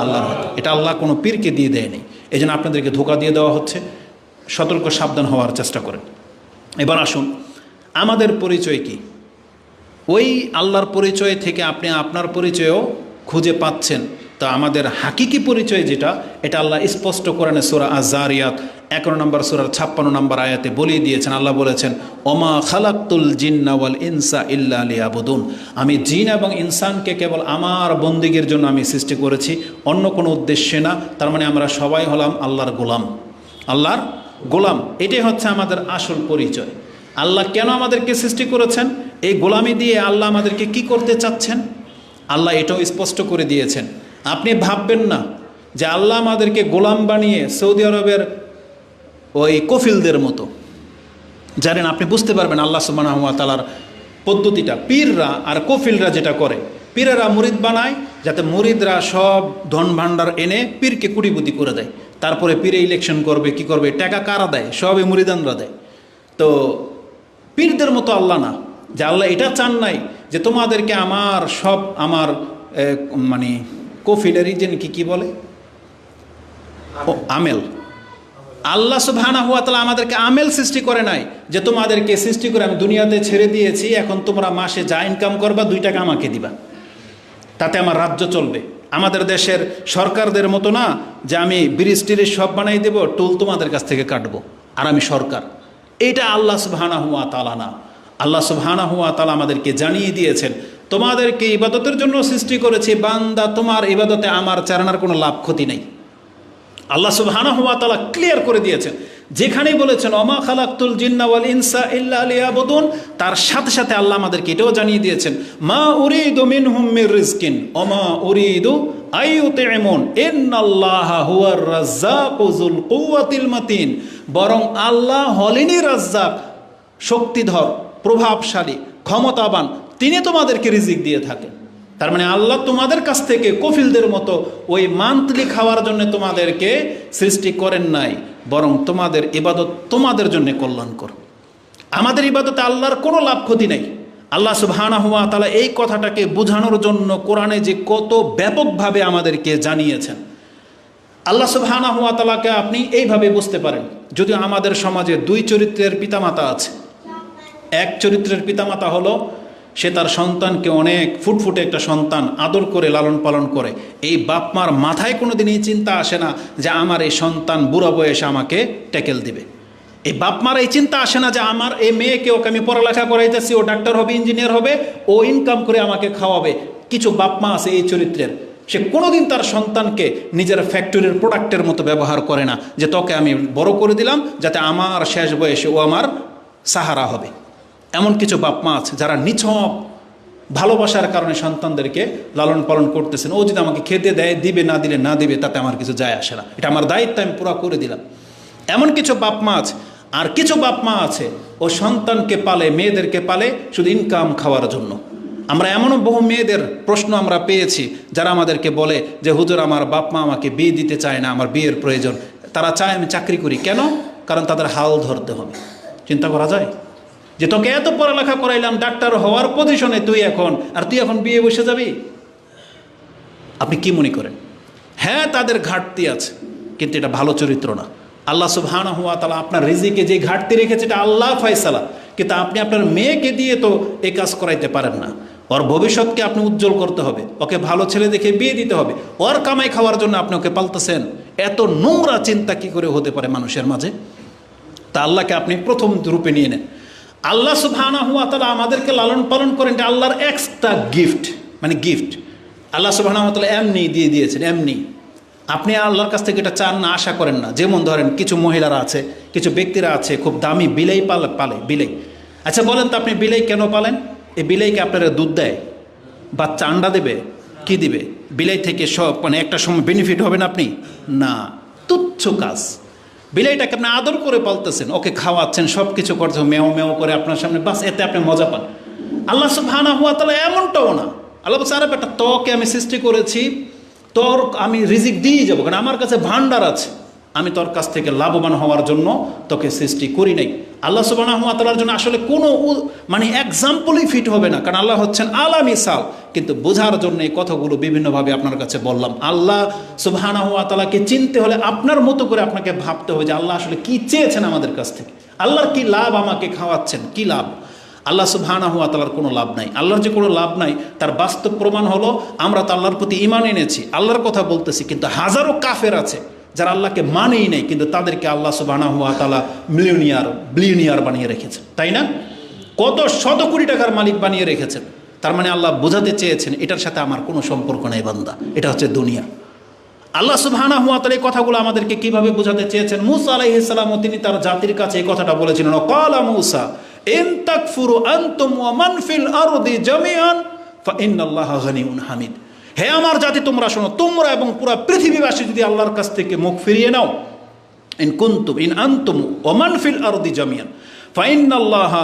আল্লাহর হাতে। এটা আল্লাহ কোনো পীরকে দিয়ে দেয়নি। এই জন্য আপনাদেরকে ধোঁকা দিয়ে দেওয়া হচ্ছে। সতর্ক সাবধান হওয়ার চেষ্টা করেন। এবার আসুন, আমাদের পরিচয় কি? ওই আল্লাহর পরিচয় থেকে আপনি আপনার পরিচয়ও খুঁজে পাচ্ছেন। তো আমাদের হাকিকি পরিচয় যেটা, এটা আল্লাহ স্পষ্ট করেন সূরা আয-যারিয়াত 11 নম্বর সূরার 56 নম্বর আয়াতে বলিয়ে দিয়েছেন। আল্লাহ বলেছেন, ওমা খালাকতুল জিন্না ওয়াল ইনসা ইল্লা লিয়াবুদুন, আমি জিন এবং ইনসানকে কেবল আমার বন্দিগির জন্য আমি সৃষ্টি করেছি, অন্য কোনো উদ্দেশ্যে না। তার মানে আমরা সবাই হলাম আল্লাহর গোলাম, আল্লাহর গোলাম। এটাই হচ্ছে আমাদের আসল পরিচয়। আল্লাহ কেন আমাদেরকে সৃষ্টি করেছেন? এই গোলামি দিয়ে আল্লাহ আমাদেরকে কি করতে চাচ্ছেন আল্লাহ এটাও স্পষ্ট করে দিয়েছেন। আপনি ভাববেন না যে আল্লাহ আমাদেরকে গোলাম বানিয়ে সৌদি আরবের ওই কফিলদের মতো। জানেন, আপনি বুঝতে পারবেন আল্লাহ সুবহানাহু ওয়া তাআলার পদ্ধতিটা। পীররা আর কফিলরা যেটা করে, পীরেরা মুরিদ বানায় যাতে মুরিদরা সব ধন ভাণ্ডার এনে পীরকে কুটিপুটি করে দেয়। তারপরে পীরে ইলেকশন করবে, কি করবে, টাকা কারা দেয়? সবই মুরিদানরা দেয়। তো পীরদের মতো আল্লাহ না, যে আল্লাহ এটা চান নাই যে তোমাদেরকে আমার সব আমার মানে কফিলেরই যে কি বলে আমেল। আল্লাহ সুবহানাহু ওয়া তাআলা আমাদেরকে আমেল সৃষ্টি করে নাই যে তোমাদেরকে সৃষ্টি করে আমি দুনিয়াতে ছেড়ে দিয়েছি, এখন তোমরা মাসে যা ইনকাম করবা 2 টাকা আমাকে দিবা, তাতে আমার রাজ্য চলবে। আমাদের দেশের সরকারদের মতো না যে আমি ব্রিজ টিরিজ সব বানাই দেব, টোল তোমাদের কাছ থেকে কাটবো আর আমি সরকার। এটা আল্লাহ সুবহানাহু ওয়া তাআলা না। আল্লাহ সুবহানাহু ওয়া তাআলা আমাদেরকে জানিয়ে দিয়েছেন, তোমাদেরকে ইবাদতের জন্য সৃষ্টি করেছি, বান্দা তোমার ইবাদতে আমার চারণার কোনো লাভ ক্ষতি নেই। আল্লাহ সুবহানাহু ওয়া তাআলা ক্লিয়ার করে দিয়েছেন। যেখানেই বলেছেন ওমা খালাকতুল জিন্না ওয়াল ইনসা ইল্লা লিয়াবুদুন, তার সাথে সাথে আল্লাহ আমাদেরকে এটাও জানিয়ে দিয়েছেন, মা উরিদু মিনহুম মির রিজকিন ওমা উরিদু আইয়ুতিমুন ইন্নাল্লাহা হুয়ার রাজ্জাকু যুল কুওয়াতিল মাতিন। বরং আল্লাহ হলেনই রাজ্জাক, শক্তিধর, প্রভাবশালী, ক্ষমতাবান, তিনি তোমাদেরকে রিজিক দিয়ে থাকেন। তার মানে আল্লাহ তোমাদের কাছ থেকে কফিলদের মতো ওই মান্থলি খাওয়ার জন্য তোমাদেরকে সৃষ্টি করেন নাই, বরং তোমাদের ইবাদত তোমাদের জন্য কল্যাণকর। আমাদের ইবাদতে আল্লাহর কোনো লাভ ক্ষতি নেই। আল্লাহ সুবহানাহু ওয়া তাআলা এই কথাটাকে বোঝানোর জন্য কোরআনে যে কত ব্যাপকভাবে আমাদেরকে জানিয়েছেন। আল্লাহ সুবহানাহু ওয়া তাআলাকে আপনি এইভাবে বুঝতে পারেন। যদিও আমাদের সমাজে দুই চরিত্রের পিতামাতা আছে। এক চরিত্রের পিতামাতা হলো সে তার সন্তানকে অনেক ফুটফুটে একটা সন্তান আদর করে লালন পালন করে। এই বাপ মার মাথায় কোনো দিন এই চিন্তা আসে না যে আমার এই সন্তান বুড়া বয়সে আমাকে ট্যাকেল দিবে। এই বাপ মার এই চিন্তা আসে না যে আমার এই মেয়েকে ওকে আমি পড়ালেখা করাইতেছি, ও ডাক্তার হবে, ইঞ্জিনিয়ার হবে, ও ইনকাম করে আমাকে খাওয়াবে। কিছু বাপ মা আছে এই চরিত্রের, সে কোনোদিন তার সন্তানকে নিজের ফ্যাক্টরির প্রোডাক্টের মতো ব্যবহার করে না, যে তোকে আমি বড় করে দিলাম যাতে আমার শেষ বয়সে ও আমার সাহারা হবে। এমন কিছু বাপ মা আছে যারা নিছক ভালোবাসার কারণে সন্তানদেরকে লালন পালন করতেছেন। ও যদি আমাকে খেতে দেয় দিবে, না দিলে না দিবে, তাতে আমার কিছু যায় আসে না, এটা আমার দায়িত্ব, আমি পুরো করে দিলাম। এমন কিছু বাপ মা আছে। আর কিছু বাপ মা আছে ও সন্তানকে পালে, মেয়েদেরকে পালে শুধু ইনকাম খাওয়ার জন্য। আমরা এমনও বহু মেয়েদের প্রশ্ন আমরা পেয়েছি যারা আমাদেরকে বলে যে হুজুর আমার বাপ মা আমাকে বিয়ে দিতে চায় না, আমার বিয়ের প্রয়োজন, তারা চায় আমি চাকরি করি। কেন? কারণ তাদের হাল ধরতে হবে। চিন্তা করা যায় যে তোকে এত পড়ালেখা করাইলাম, ডাক্তার হওয়ার পজিশনে তুই এখন বিয়ে বসে যাবি? আপনি কি মনে করেন? হ্যাঁ, তাদের ঘাটতি আছে, কিন্তু এটা ভালো চরিত্র না। আল্লাহ সুবহানাহু ওয়া তাআলা আপনার রিজিকে যে ঘাটতি রেখেছে এটা আল্লাহ ফয়সালা, কিন্তু আপনি আপনার মেয়েকে দিয়ে তো এই কাজ করাইতে পারেন না। ওর ভবিষ্যৎকে আপনি উজ্জ্বল করতে হবে, ওকে ভালো ছেলে দেখে বিয়ে দিতে হবে। ওর কামাই খাওয়ার জন্য আপনি ওকে পালতেছেন। এত নোংরা চিন্তা কি করে হতে পারে মানুষের মাঝে? তা আল্লাহকে আপনি প্রথম রূপে নিয়ে নেন। আল্লাহ সুবহানাহু ওয়া তাআলা আমাদেরকে লালন পালন করেন, এটা আল্লাহর এক্সট্রা গিফট, মানে গিফট আল্লাহ সুবহানাহু ওয়া তাআলা এমনি দিয়ে দিয়েছেন, এমনি। আপনি আল্লাহর কাছ থেকে এটা চান না, আশা করেন না। যেমন ধরেন কিছু মহিলারা আছে, কিছু ব্যক্তিরা আছে খুব দামি বিলাই পালে বিলাই। আচ্ছা বলেন তো আপনি বিলাই কেন পালেন? এই বিলাইকে আপনারা দুধ দেয়, বাচ্চা আন্ডা দেবে, কি দিবে? বিলাই থেকে সব মানে একটা সময় বেনিফিট হবেন আপনি? না, তুচ্ছ কাজ। বিলাইটাকে আপনি আদর করে পালতেছেন, ওকে খাওয়াচ্ছেন, সব কিছু করছেন, মেও মেও করে আপনার সামনে, বাস এতে আপনি মজা পান। আল্লাহ সুবহানাহু ওয়া তাআলা এমনটাও না। আল্লাহ বলছে আরে বেটা, তোকে আমি সৃষ্টি করেছি, তোর আমি রিজিক দিয়ে যাবো, কারণ আমার কাছে ভান্ডার আছে, আমি তোর কাছ থেকে লাভবান হওয়ার জন্য তোকে সৃষ্টি করি নাই। আল্লাহ সুবহানাহু ওয়া তাআলার জন্য আসলে কোনো মানে এক্সাম্পলই ফিট হবে না, কারণ আল্লাহ হচ্ছেন আলা মিসাল। কিন্তু বোঝার জন্য এই কথাগুলো বিভিন্নভাবে আপনার কাছে বললাম। আল্লাহ সুবহানাহু ওয়া তাআলাকে চিনতে হলে আপনার মতো করে আপনাকে ভাবতে হবে যে আল্লাহ আসলে কি চেয়েছেন আমাদের কাছ থেকে, আল্লাহর কি লাভ আমাকে খাওয়াচ্ছেন, কি লাভ? আল্লাহ সুবহানাহু ওয়া তাআলার কোনো লাভ নাই। আল্লাহর যে কোনো লাভ নাই তার বাস্তব প্রমাণ হলো আমরা তো আল্লাহর প্রতি ঈমান এনেছি, আল্লাহর কথা বলতেছি, কিন্তু হাজারো কাফের আছে যারা আল্লাহকে মানেই নাই, কিন্তু তাদেরকে আল্লাহ সুবহানাহু ওয়া তাআলা বিলিয়নিয়ার বানিয়ে রেখেছেন, তাই না? কত শত কোটি টাকার মালিক বানিয়ে রেখেছেন। তার মানে আল্লাহ বোঝাতে চেয়েছেন এটার সাথে আমার কোনো সম্পর্ক নেই বান্দা, এটা হচ্ছে দুনিয়া। আল্লাহ সুবহানাহু ওয়া তাআলা এই কথাগুলো আমাদেরকে কিভাবে বোঝাতে চেয়েছেন? মূসা আলাইহিস সালাম তিনি তার জাতির কাছে এই কথাটা বলেছিলেন, ক্বালা মূসা ইন তাকফুরু আনতুম ওয়া মান ফিল আরদি জামিআন ফা ইন্নাল্লাহা গানিয়্যুন হামিদ। হে আমার জাতি, তোমরা শোনো, তোমরা এবং পুরো পৃথিবীবাসী যদি আল্লাহর কাছ থেকে মুখ ফিরিয়ে নাও, ইন আনতুম ওয়া মান ফিল আরদি জামিআন ফা ইন্নাল্লাহা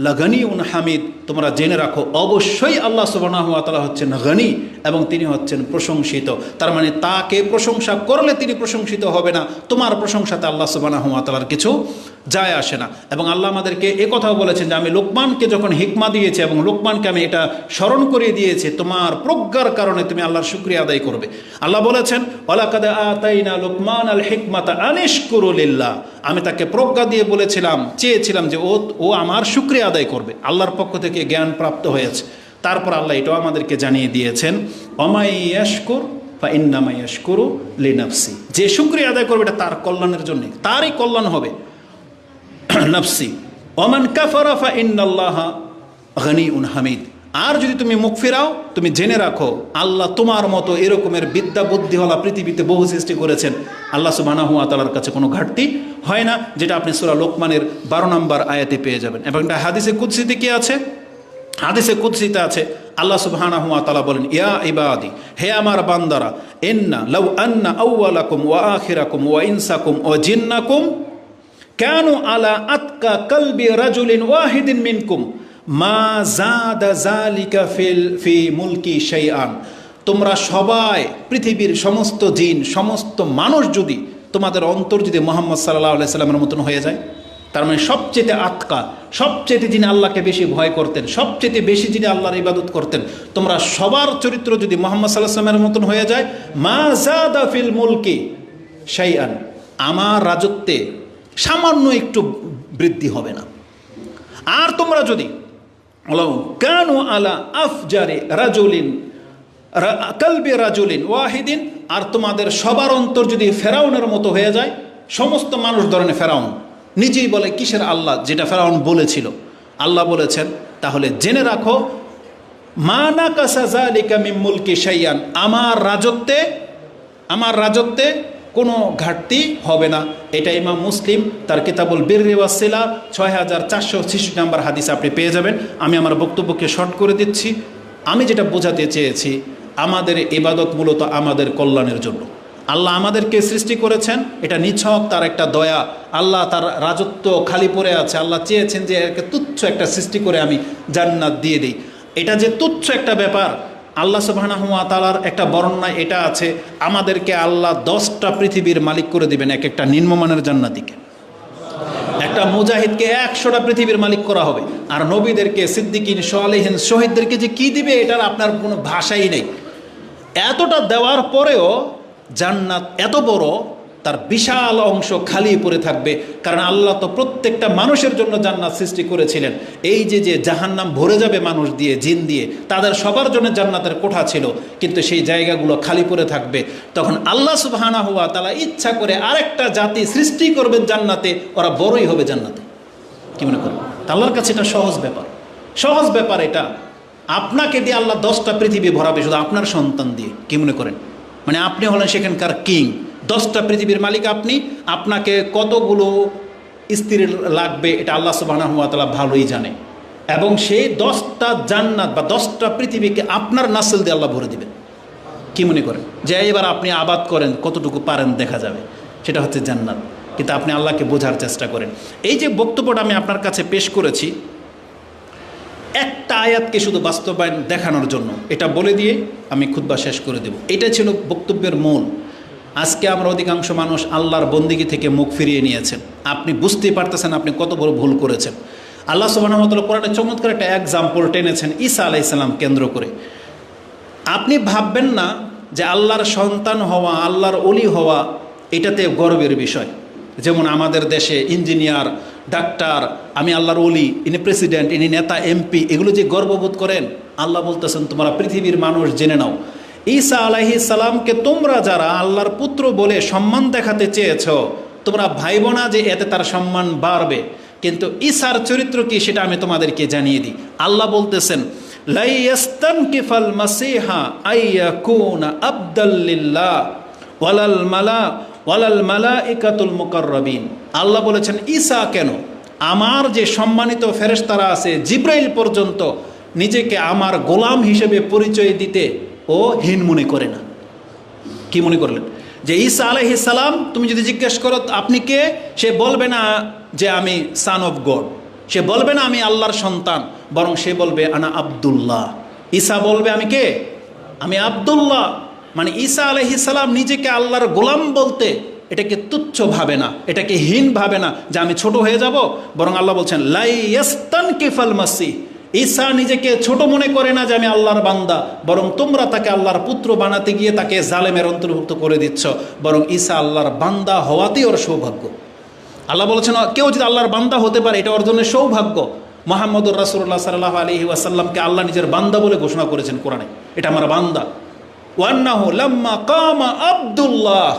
লাগানিউন হামিদ, তোমরা জেনে রাখো অবশ্যই আল্লাহ সুবহানাহু ওয়া তাআলা হচ্ছেন গনি এবং তিনি হচ্ছেন প্রশংসিত। তার মানে তাকে প্রশংসা করলে তিনি প্রশংসিত হবে না, তোমার প্রশংসাতে আল্লাহ সুবহানাহু ওয়া তাআলার কিছু যায় আসে না। এবং আল্লাহ আমাদেরকে কথাও বলেছেন যে আমি লোকমানকে যখন হিকমা দিয়েছি এবং লোকমানকে আমি এটা স্মরণ করিয়ে দিয়েছি, তোমার প্রজ্ঞার কারণে তুমি আল্লাহর শুকরিয়া আদায় করবে। আল্লাহ বলেছেন ওয়ালাকাদ আতাইনা লোকমানাল হিকমাতা আনিশকুরু লিল্লাহ, আমি তাকে প্রজ্ঞা দিয়ে বলেছিলাম, চেয়েছিলাম যে ও আমার শুকরিয়া আদায় করবে, আল্লাহর পক্ষ থেকে জ্ঞান প্রাপ্ত হয়েছে। তারপর আল্লাহ এটাও আমাদেরকে জানিয়ে দিয়েছেন ওমাই ইয়াশকুর ফা ইন্নামা ইয়াশকুরু লিনাফসি, যে শুকরিয়া আদায় করবে এটা তার কল্যাণের জন্য, তারই কল্যাণ হবে। নাফসি ওমান কাফারা ফা ইন্নাল্লাহা গানিউন হামিদ। আর যদি তুমি মুখ ফিরাও, তুমি জেনে রাখো আল্লাহ তোমার মতো এরকমের বিদ্যা বুদ্ধিওয়ালা পৃথিবীতে বহু সৃষ্টি করেছেন। আল্লাহ সুবহানাহু ওয়া তাআলার কাছে কোনো ঘাটতি হয় না, যেটা আপনি সূরা লোকমানের 12 নম্বর আয়াতে পেয়ে যাবেন। এবং এটা হাদিসে কুদসিতে কি আছে? হাদিসে কুদসিতে আছে আল্লাহ সুবহানাহু ওয়া তাআলা বলেন, ইয়া ইবাদি, হে আমার বান্দারা, ইন্না লাউ আন্না আউওয়ালাকুম ওয়া আখিরাকুম ওয়া ইনসাকুম ওয়া জিন্নাকুম কানু আলা আতকা কলবি রাজুলিন ওয়াহিদিন মিনকুম মা জাদা যালিকা ফি মুলকি শাইআন। তোমরা সবাই, পৃথিবীর সমস্ত জিন, সমস্ত মানুষ যদি তোমাদের অন্তর যদি মুহাম্মদ সাল্লাল্লাহু আলাইহি সাল্লামের মতন হয়ে যায়, তার মানে সবচেয়ে আতকা, সবচেয়ে যিনি আল্লাহকে বেশি ভয় করতেন, সবচেয়ে বেশি যিনি আল্লাহর ইবাদত করতেন, তোমরা সবার চরিত্র যদি মুহাম্মদ সাল্লাল্লাহু আলাইহি সাল্লামের মতন হয়ে যায়, মা জাদা ফিল মুলকি, শাইআন, আমার রাজত্বে সামান্য একটু বৃদ্ধি হবে না। আর তোমরা যদি কানু আলা আফজারে রাজুলিন কালবে রাজুলিন ওয়াহিদিন, আর তোমাদের সবার অন্তর যদি ফেরাউনের মতো হয়ে যায়, সমস্ত মানুষ ধরনের ফেরাউন নিজেই বলে কিসের আল্লাহ, যেটা ফেরাউন বলেছিল। আল্লাহ বলেছেন তাহলে জেনে রাখো মা নাকাসা যালিকা মিন মুলকি শাইআন, আমার রাজত্বে কোনো ঘাটতি হবে না। এটা ইমাম মুসলিম তার কিতাবুল বিররি ওয়াস সিলা 6466 নম্বর হাদিস আপনি পেয়ে যাবেন। আমি আমার বক্তব্যকে শর্ট করে দিচ্ছি। আমি যেটা বোঝাতে চেয়েছি, আমাদের ইবাদত মূলত আমাদের কল্যাণের জন্য। আল্লাহ আমাদেরকে সৃষ্টি করেছেন, এটা নিছক তার একটা দয়া। আল্লাহ তার রাজত্ব খালি পড়ে আছে, আল্লাহ চেয়েছেন যে একে তুচ্ছ একটা সৃষ্টি করে আমি জান্নাত দিয়ে দিই। এটা যে তুচ্ছ একটা ব্যাপার, আল্লাহ সুবহানাহু ওয়া তাআলার একটা বর্ণনা এটা আছে, আমাদেরকে আল্লাহ 10টা পৃথিবীর মালিক করে দিবেন এক একটা নিম্নমানের জান্নাতীকে। একটা মুজাহিদকে 100টা পৃথিবীর মালিক করা হবে, আর নবীদেরকে, সিদ্দিকিন, সালেহিন, শহীদদেরকে যে কি দিবে এটার আপনার কোনো ভাষাই নেই। এতটা দেওয়ার পরেও জান্নাত এত বড়, তার বিশাল অংশ খালি পড়ে থাকবে। কারণ আল্লাহ তো প্রত্যেকটা মানুষের জন্য জান্নাত সৃষ্টি করেছিলেন। এই যে জাহান্নাম ভরে যাবে মানুষ দিয়ে, জিন দিয়ে, তাদের সবার জন্য জান্নাতের কোঠা ছিল, কিন্তু সেই জায়গাগুলো খালি পড়ে থাকবে। তখন আল্লাহ সুবহানাহু ওয়া তাআলা ইচ্ছা করে আরেকটা জাতি সৃষ্টি করবেন জান্নাতে, ওরা বড়ই হবে জান্নাতে। কি মনে করবেন? আল্লাহর কাছে এটা সহজ ব্যাপার। এটা আপনাকে দিয়ে আল্লাহ 10টা পৃথিবী ভরাবে শুধু আপনার সন্তান দিয়ে। কি মনে করেন? মানে আপনি হলেন সেখানকার কিং, 10টা পৃথিবীর মালিক আপনি। আপনাকে কতগুলো স্ত্রী লাগবে এটা আল্লাহ সুবহানাহু ওয়া তাআলা ভালোই জানে, এবং সেই 10টা জান্নাত বা 10টা পৃথিবীকে আপনার নাসল দিয়ে আল্লাহ ভরে দিবেন। কি মনে করেন? যে এবার আপনি আবাদ করেন, কতটুকু পারেন দেখা যাবে, সেটা হচ্ছে জান্নাত। কিন্তু আপনি আল্লাহকে বোঝার চেষ্টা করেন। এই যে বক্তব্যটা আমি আপনার কাছে পেশ করেছি, একটা আয়াতকে শুধু বাস্তবায়ন দেখানোর জন্য, এটা বলে দিয়ে আমি খুতবা শেষ করে দেব। এটা ছিল বক্তব্যের মূল। আজকে আমরা অধিকাংশ মানুষ আল্লাহর বন্দিগি থেকে মুখ ফিরিয়ে নিয়েছেন। আপনি বুঝতেই পারতেছেন আপনি কত বড় ভুল করেছেন। আল্লাহ সুবহানাহু ওয়া তাআলা কোরআনে চমৎকার একটা এক্সাম্পল টেনেছেন ঈসা আলাইহিস সালাম কেন্দ্র করে। আপনি ভাববেন না যে আল্লাহর সন্তান হওয়া, আল্লাহর ওলি হওয়া এটাতে গর্বের বিষয়। যেমন আমাদের দেশে ইঞ্জিনিয়ার, ডাক্তার, আমি আল্লাহর ওলি, ইনি প্রেসিডেন্ট, ইনি নেতা, এমপি, এগুলো যে গর্ববোধ করেন, আল্লাহ বলতেছেন তোমরা পৃথিবীর মানুষ জেনে নাও, ঈসা আলাইহিস সালামকে তোমরা যারা আল্লাহর পুত্র বলে সম্মান দেখাতে চেয়েছ, তোমরা ভাইব না যে এতে তার সম্মান বাড়বে। কিন্তু ঈসার চরিত্র কি সেটা আমি তোমাদেরকে জানিয়ে দিই। আল্লাহ বলতেছেন লা ইয়াস্তানকিফাল মাসিহা আইয়াকুনা আবদাল লিল্লাহ ওয়ালাল মালাইকাতুল মুকাররাবিন। আল্লাহ বলেছেন ঈসা কেন আমার যে সম্মানিত ফেরেশতারা আছে, জিব্রাইল পর্যন্ত নিজেকে আমার গোলাম হিসেবে পরিচয় দিতে ও হীন মনে করে না। কি মনে করলেন? যে ঈসা আলাইহিস সালাম তুমি যদি জিজ্ঞেস করো আপনি কে, সে বলবে না যে আমি সান অফ গড, সে বলবে না আমি আল্লাহর সন্তান, বরং সে বলবে আনা আব্দুল্লাহ। ঈসা বলবে আমি কে? আমি আব্দুল্লাহ। মানে ঈসা আলাইহিস সালাম নিজেকে আল্লাহর গোলাম বলতে এটাকে তুচ্ছ ভাবে না, এটাকে হীন ভাবে না যে আমি ছোট হয়ে যাব। বরং আল্লাহ বলছেন লা ইয়াস্তানকিফাল মাসিহ, ঈসা নিজেকে ছোট মনে করে না যে আমি আল্লাহর বান্দা, বরং তোমরা তাকে আল্লাহর পুত্র বানাতে গিয়ে তাকে জালেমের অন্তর্ভুক্ত করে দিচ্ছ। বরং ঈসা আল্লাহর বান্দা হওয়াতেই ওর সৌভাগ্য। আল্লাহ বলেছেন কেউ যদি আল্লাহর বান্দা হতে পারে এটা অর্জনের সৌভাগ্য। মুহাম্মদুর রাসূলুল্লাহ সাল্লাল্লাহু আলাইহি ওয়াসাল্লামকে আল্লাহ নিজের বান্দা বলে ঘোষণা করেছেন কোরআনে, এটা আমার বান্দা। ওয়ান্নাহু লাম্মা কামা আব্দুল্লাহ,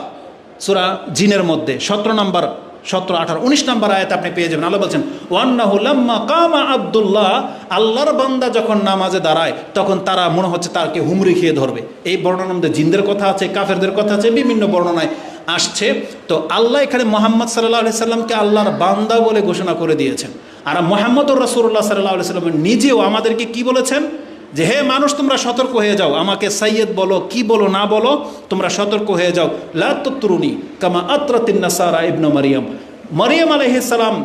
সূরা জিনের মধ্যে 17 নম্বর 17, 18, 19 নম্বর আয়াত আপনি পেয়ে যাবেন। আল্লাহ বলছেন ওয়ান্নাহু লাম্মা কামা আব্দুল্লাহ, আল্লাহর বান্দা যখন নামাজে দাঁড়ায় তখন তারা মনে হচ্ছে তাকে হুমড়ি খেয়ে ধরবে। এই বর্ণনার মধ্যে জিনদের কথা আছে, কাফেরদের কথা আছে, বিভিন্ন বর্ণনায় আসছে। তো আল্লাহ এখানে মুহাম্মদ সাল্লাল্লাহু আলাইহি সাল্লামকে আল্লাহর বান্দা বলে ঘোষণা করে দিয়েছেন। আর মুহাম্মদুর রাসূলুল্লাহ সাল্লাল্লাহু আলাইহি সাল্লাম নিজেও আমাদেরকে কি বলেছেন যে হে মানুষ তোমরা সতর্ক হয়ে যাও, আমাকে সাইয়্যেদ বলো কি বলো না বলো তোমরা সতর্ক হয়ে যাও। লা তুতরুনি কামা আতরাতিন নাসারা ইবনু মারিয়াম, মারিয়াম আলাইহিস সালাম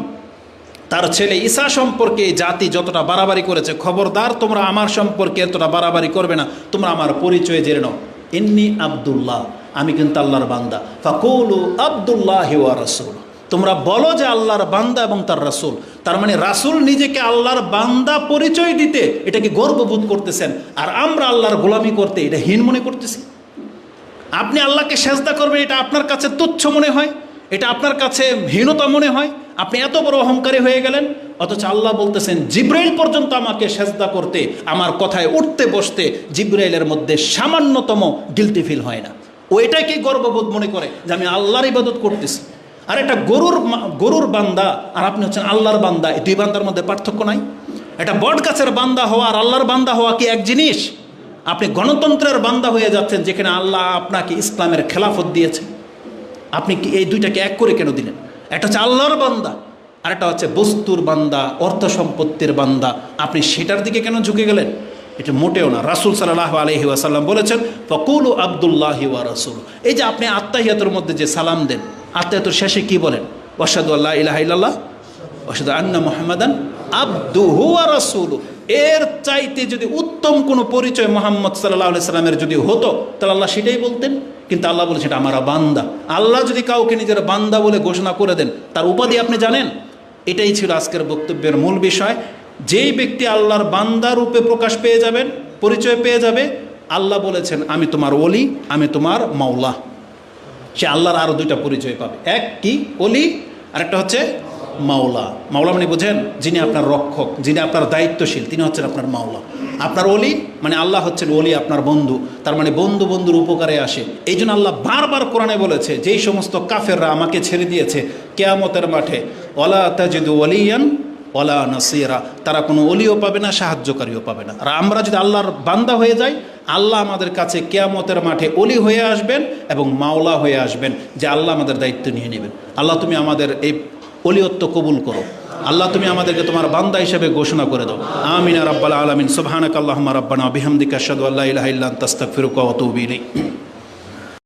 তার ছেলে ঈসা সম্পর্কে জাতি যতটা বাড়াবাড়ি করেছে, খবরদার তোমরা আমার সম্পর্কে এতটা বাড়াবাড়ি করবে না। তোমরা আমার পরিচয় জেনে নাও, ইন্নী আব্দুল্লাহ, আমি কিন্তু আল্লাহর বান্দা। ফাকুলু আব্দুল্লাহি ওয়া রাসূল, তোমরা বলো যে আল্লাহর বান্দা এবং তার রাসূল। তার মানে রাসূল নিজেকে আল্লাহর বান্দা পরিচয় দিতে এটাকে গর্ববোধ করতেছেন, আর আমরা আল্লাহর গোলামি করতে এটা হীন মনে করতেছি। আপনি আল্লাহকে সেজদা করবেন, এটা আপনার কাছে তুচ্ছ মনে হয়, এটা আপনার কাছে হীনতা মনে হয়, আপনি এত বড় অহংকারী হয়ে গেলেন। অথচ আল্লাহ বলতেছেন জিব্রাইল পর্যন্ত আমাকে সেজদা করতে, আমার কথায় উঠতে বসতে জিব্রাইলের মধ্যে সামান্যতম গিলটি ফিল হয় না। ও এটাকে গর্ববোধ মনে করে যে আমি আল্লাহর ইবাদত করতেছি। আর একটা গরুর বান্দা আর আপনি হচ্ছেন আল্লাহর বান্দা, এই দুই বান্দার মধ্যে পার্থক্য নাই? এটা বট গাছের বান্দা হওয়া আর আল্লাহর বান্দা হওয়া কি এক জিনিস? আপনি গণতন্ত্রের বান্দা হয়ে যাচ্ছেন, যেখানে আল্লাহ আপনাকে ইসলামের খেলাফত দিয়েছে। আপনি কি এই দুইটাকে এক করে কেন দিলেন? একটা হচ্ছে আল্লাহর বান্দা, আর একটা হচ্ছে বস্তুর বান্দা, অর্থ সম্পত্তির বান্দা। আপনি সেটার দিকে কেন ঝুঁকে গেলেন? এটা মোটেও না। রাসূল সাল্লাল্লাহু আলাইহি ওয়াসাল্লাম বলেছেন ফাকুলু আবদুল্লাহি ওয়া রাসূল। এই যে আপনি আত্তাহিয়াতুর মধ্যে যে সালাম দেন, আত্তাহিয়াতুর শেষে কি বলেন? আশহাদু আল্লা ইলাহা ইল্লাল্লাহ ওয়া আশহাদু আন্না মুহাম্মাদান আবদুহু ওয়া রাসূলুহু। এর চাইতে যদি উত্তম কোনো পরিচয় মুহাম্মদ সাল্লাল্লাহু আলাইহি সাল্লামের যদি হতো, তাহলে আল্লাহ সেটাই বলতেন। কিন্তু আল্লাহ বলেছেন এটা আমার বান্দা। আল্লাহ যদি কাউকে নিজের বান্দা বলে ঘোষণা করে দেন, তার উপাধি আপনি জানেন? এটাই ছিল আজকের বক্তব্যের মূল বিষয়। যেই ব্যক্তি আল্লাহর বান্দা রূপে প্রকাশ পেয়ে যাবেন, পরিচয় পেয়ে যাবে, আল্লাহ বলেছেন আমি তোমার ওলি, আমি তোমার মাওলা। সে আল্লাহর আরও দুইটা পরিচয় পাবে। এক কি? ওলি, আরেকটা হচ্ছে মাওলা। মাওলা মানে বোঝেন? যিনি আপনার রক্ষক, যিনি আপনার দায়িত্বশীল, তিনি হচ্ছেন আপনার মাওলা। আপনার ওলি মানে আল্লাহ হচ্ছেন ওলি, আপনার বন্ধু। তার মানে বন্ধু বন্ধুর উপকারে আসে। এই জন্য আল্লাহ বারবার কোরআনে বলেছে, যেই সমস্ত কাফেররা আমাকে ছেড়ে দিয়েছে, কিয়ামতের মাঠে ওয়ালা তাজিদু ওয়ালিয়ান ওয়ালা নাসিরা, তারা কোনো ওলিও পাবে না, সাহায্যকারীও পাবে না। আর আমরা যদি আল্লাহর বান্দা হয়ে যাই, আল্লাহ আমাদের কাছে কিয়ামতের মাঠে ওলি হয়ে আসবেন এবং মাওলা হয়ে আসবেন, যে আল্লাহ আমাদের দায়িত্ব নিয়ে নেবেন। আল্লাহ তুমি আমাদের এই ওলিয়ত্ব কবুল করো। আল্লাহ তুমি আমাদেরকে তোমার বান্দা হিসেবে ঘোষণা করে দাও। আমিন রাব্বাল আলামিন। সুবহানাকাল্লাহুম্মা রাব্বানা বিহামদিকা আশহাদু আল্লা ইলাহা ইল্লা আনতা আস্তাগফিরুকা ওয়া আতুবু ইলাইক।